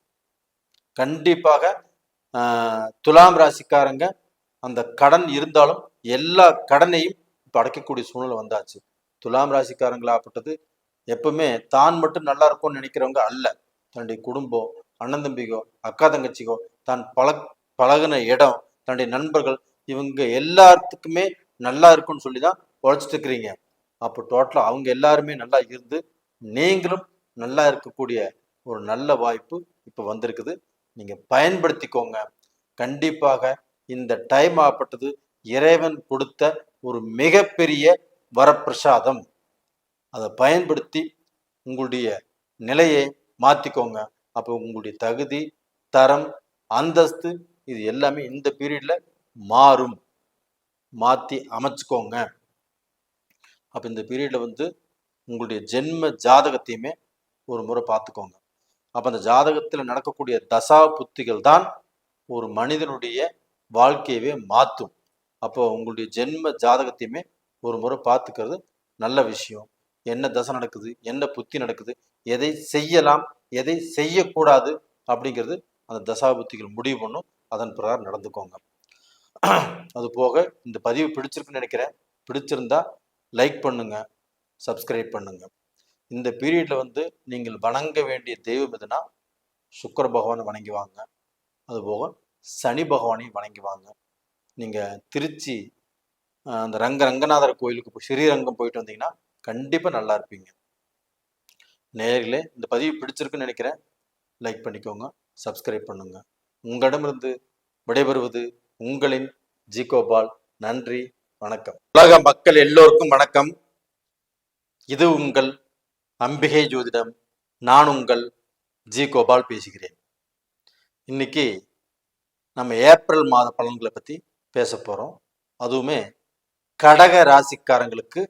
கண்டிப்பாக துலாம் ராசிக்காரங்க அந்த கடன் இருந்தாலும் எல்லா கடனையும் இப்போ அடைக்கக்கூடிய சூழ்நிலை வந்தாச்சு. துலாம் ராசிக்காரங்களாகப்பட்டது எப்பவுமே தான் மட்டும் நல்லா இருக்கும்னு நினைக்கிறவங்க அல்ல. தன்னுடைய குடும்பம், அண்ணன் தம்பிக்கோ, அக்கா தங்கச்சிக்கோ, தான் பழகின இடம், தன்னுடைய நண்பர்கள், இவங்க எல்லாத்துக்குமே நல்லா இருக்குன்னு சொல்லி தான் உழைச்சிட்டு இருக்கிறீங்க. அப்போ டோட்டலாக அவங்க எல்லாருமே நல்லா இருந்து நீங்களும் நல்லா இருக்கக்கூடிய ஒரு நல்ல வாய்ப்பு இப்போ வந்திருக்குது. நீங்கள் பயன்படுத்திக்கோங்க. கண்டிப்பாக இந்த டைம் ஆகப்பட்டது இறைவன் கொடுத்த ஒரு மிகப்பெரிய வரப்பிரசாதம். அதை பயன்படுத்தி உங்களுடைய நிலையை மாற்றிக்கோங்க. அப்போ உங்களுடைய தகுதி, தரம், அந்தஸ்து இது எல்லாமே இந்த பீரியட்ல மாறும். மாற்றி அமைச்சுக்கோங்க. அப்போ இந்த பீரியட்ல உங்களுடைய ஜென்ம ஜாதகத்தையுமே ஒரு முறை பார்த்துக்கோங்க. அப்போ அந்த ஜாதகத்தில் நடக்கக்கூடிய தசா புத்திகள் தான் ஒரு மனிதனுடைய வாழ்க்கையவே மாற்றும். அப்போ உங்களுடைய ஜென்ம ஜாதகத்தையுமே ஒரு முறை பார்த்துக்கிறது நல்ல விஷயம். என்ன தசை நடக்குது, என்ன புத்தி நடக்குது, எதை செய்யலாம், எதை செய்யக்கூடாது அப்படிங்கிறது அந்த தசா புத்திகள் முடிவு பண்ணும். அதன் பிரகாரம் நடந்துக்கோங்க. அது போக இந்த பதிவு பிடிச்சிருக்குன்னு நினைக்கிறேன். பிடிச்சிருந்தா லைக் பண்ணுங்க, சப்ஸ்கிரைப் பண்ணுங்க. இந்த பீரியட்ல நீங்கள் வணங்க வேண்டிய தெய்வம் எதுனா சுக்கிர பகவானை வணங்கி வாங்க. அதுபோக சனி பகவானையும் வணங்கி வாங்க. நீங்கள் திருச்சி அந்த ரங்கநாதர் கோயிலுக்கு ஸ்ரீரங்கம் போயிட்டு வந்தீங்கன்னா கண்டிப்பாக நல்லா இருப்பீங்க. நேயர்களே, இந்த பதிவு பிடிச்சிருக்குன்னு நினைக்கிறேன். லைக் பண்ணிக்கோங்க, சப்ஸ்கிரைப் பண்ணுங்க. உங்களிடமிருந்து விடைபெறுவது உங்களின் ஜி கோபால். நன்றி, வணக்கம். உலக மக்கள் எல்லோருக்கும் வணக்கம். இது உங்கள் அம்பிகை ஜோதிடம். நான் உங்கள் ஜி கோபால் பேசுகிறேன். இன்னைக்கு நம்ம ஏப்ரல் மாத பலன்களை பற்றி பேச போகிறோம். அதுவுமே கடக ராசிக்காரங்களுக்கு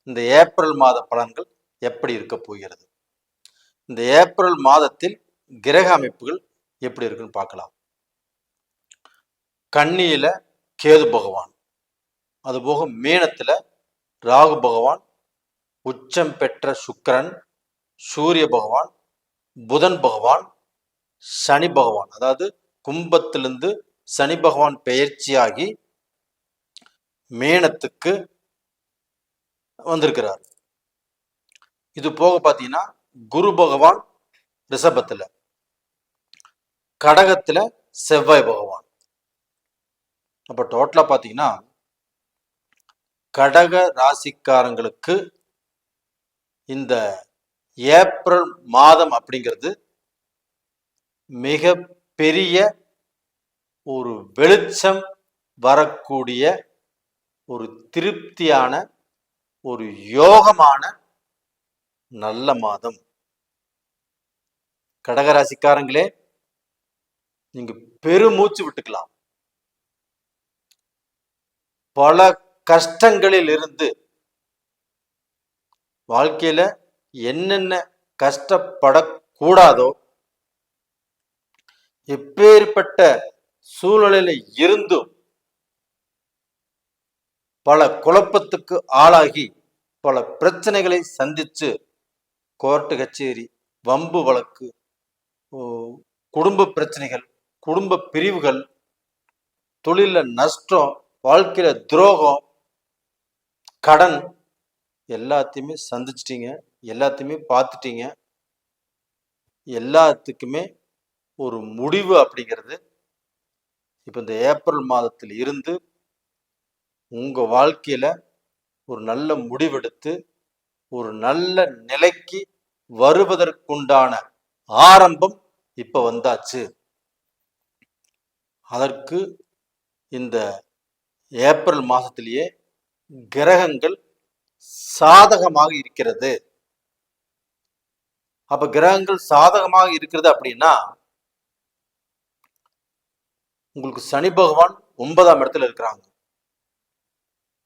இந்த ஏப்ரல் மாத பலன்கள் எப்படி இருக்க போகிறது, இந்த ஏப்ரல் மாதத்தில் கிரக அமைப்புகள் எப்படி இருக்குன்னு பார்க்கலாம். கன்னியில கேது பகவான், அதுபோக மீனத்துல ராகு பகவான், உச்சம் பெற்ற சுக்கிரன், சூரிய பகவான், புதன் பகவான், சனி பகவான். அதாவது கும்பத்திலிருந்து சனி பகவான் பெயர்ச்சியாகி மீனத்துக்கு வந்திருக்கிறார். இது போக பார்த்தீங்கன்னா குரு பகவான் ரிஷபத்துல, கடகத்துல செவ்வாய் பகவான். அப்ப டோட்டலா பார்த்தீங்கன்னா கடக ராசிக்காரங்களுக்கு இந்த ஏப்ரல் மாதம் அப்படிங்கிறது மிக பெரிய ஒரு வெளிச்சம் வரக்கூடிய ஒரு திருப்தியான ஒரு யோகமான நல்ல மாதம். கடகராசிக்காரங்களே, நீங்க பெருமூச்சு விட்டுக்கலாம். பல கஷ்டங்களில் இருந்து வாழ்க்கையில என்னென்ன கஷ்டப்படக்கூடாதோ, எப்பேற்பட்ட சூழ்நிலையில இருந்தும் பல குழப்பத்துக்கு ஆளாகி பல பிரச்சனைகளை சந்திச்சு கோர்ட்டு கச்சேரி, வம்பு வழக்கு, குடும்ப பிரச்சனைகள், குடும்ப பிரிவுகள், தொழில நஷ்டம், வாழ்க்கையில துரோகம், கடன் எல்லாத்தையுமே சந்திச்சிட்டீங்க, எல்லாத்தையுமே பார்த்துட்டீங்க. எல்லாத்துக்குமே ஒரு முடிவு அப்படிங்கிறது இப்ப இந்த ஏப்ரல் மாதத்தில் இருந்து உங்க வாழ்க்கையில ஒரு நல்ல முடிவெடுத்து ஒரு நல்ல நிலைக்கு வருவதற்குண்டான ஆரம்பம் இப்ப வந்தாச்சு. அதற்கு இந்த ஏப்ரல் மாதத்திலேயே கிரகங்கள் சாதகமாக இருக்கிறது. அப்ப கிரகங்கள் சாதகமாக இருக்கிறது அப்படின்னா உங்களுக்கு சனி பகவான் 9ஆம் இடத்துல இருக்கிறாங்க.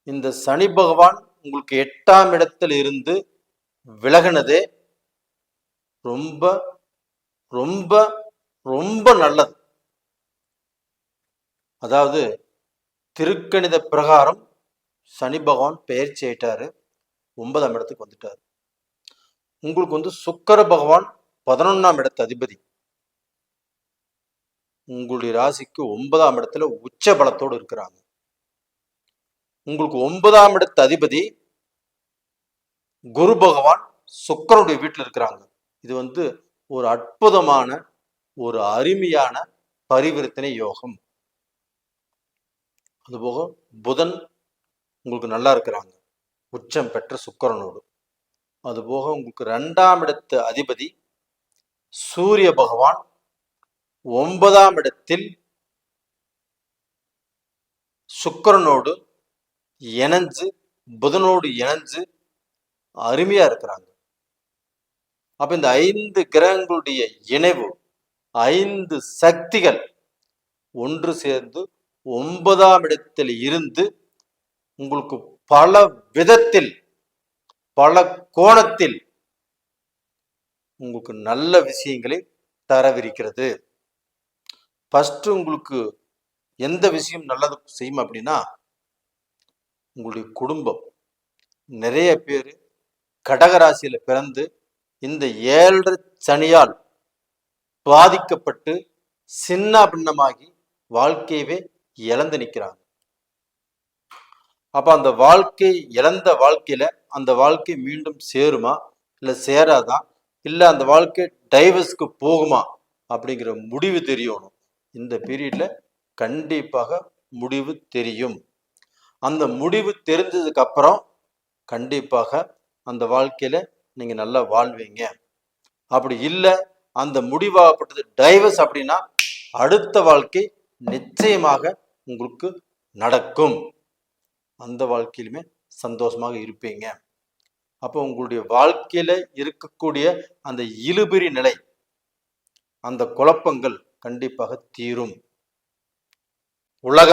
இந்த சனி பகவான் உங்களுக்கு 8ஆம் இடத்துல இருந்து விலகினதே ரொம்ப ரொம்ப ரொம்ப நல்லது. அதாவது திருக்கணித பிரகாரம் சனி பகவான் பெயர்ச்சி ஆயிட்டாரு, 9ஆம் இடத்துக்கு வந்துட்டாரு. உங்களுக்கு சுக்கிர பகவான் 11ஆம் இடத்து அதிபதி, உங்களுடைய ராசிக்கு 9ஆம் இடத்துல உச்ச பலத்தோடு இருக்கிறாங்க. உங்களுக்கு 9ஆம் இடத்து அதிபதி குரு பகவான் சுக்கிரனுடைய வீட்டில் இருக்கிறாங்க. இது ஒரு அற்புதமான ஒரு அருமையான பரிவர்த்தனை யோகம். அதுபோக புதன் உங்களுக்கு நல்லா இருக்கிறாங்க, உச்சம் பெற்ற சுக்கிரனோடு. அதுபோக உங்களுக்கு 2ஆம் இடத்து அதிபதி சூரிய பகவான் 9ஆம் இடத்தில் சுக்கிரனோடு இணைஞ்சு புதனோடு இணைஞ்சு அருமையா இருக்கிறாங்க. அப்ப இந்த 5 கிரகங்களுடைய இணைவு, 5 சக்திகள் ஒன்று சேர்ந்து 9ஆம் இடத்தில் இருந்து உங்களுக்கு பல விதத்தில், பல கோணத்தில் உங்களுக்கு நல்ல விஷயங்களை தரவிருக்கிறது. ஃபர்ஸ்ட் உங்களுக்கு எந்த விஷயம் நல்லது செய்யும் அப்படின்னா, உங்களுடைய குடும்பம். நிறைய பேர் கடகராசியில பிறந்து இந்த 7 சனியால் பாதிக்கப்பட்டு சின்ன பின்னமாகி வாழ்க்கையவே இழந்து நிற்கிறாங்க. அப்ப அந்த வாழ்க்கை இழந்த வாழ்க்கையில அந்த வாழ்க்கை மீண்டும் சேருமா இல்ல சேராதா, இல்ல அந்த வாழ்க்கை டைவர்ஸ்க்கு போகுமா அப்படிங்கிற முடிவு தெரியணும். இந்த பீரியட்ல கண்டிப்பாக முடிவு தெரியும். அந்த முடிவு தெரிஞ்சதுக்கு அப்புறம் கண்டிப்பாக அந்த வாழ்க்கையில நீங்க நல்லா வாழ்வீங்க. அப்படி இல்லை அந்த முடிவாகப்பட்டது டைவர்ஸ் அப்படின்னா அடுத்த வாழ்க்கை நிச்சயமாக உங்களுக்கு நடக்கும். அந்த வாழ்க்கையிலுமே சந்தோஷமாக இருப்பீங்க. அப்போ உங்களுடைய வாழ்க்கையில இருக்கக்கூடிய அந்த இழுபறி நிலை, அந்த குழப்பங்கள் கண்டிப்பாக தீரும். உலக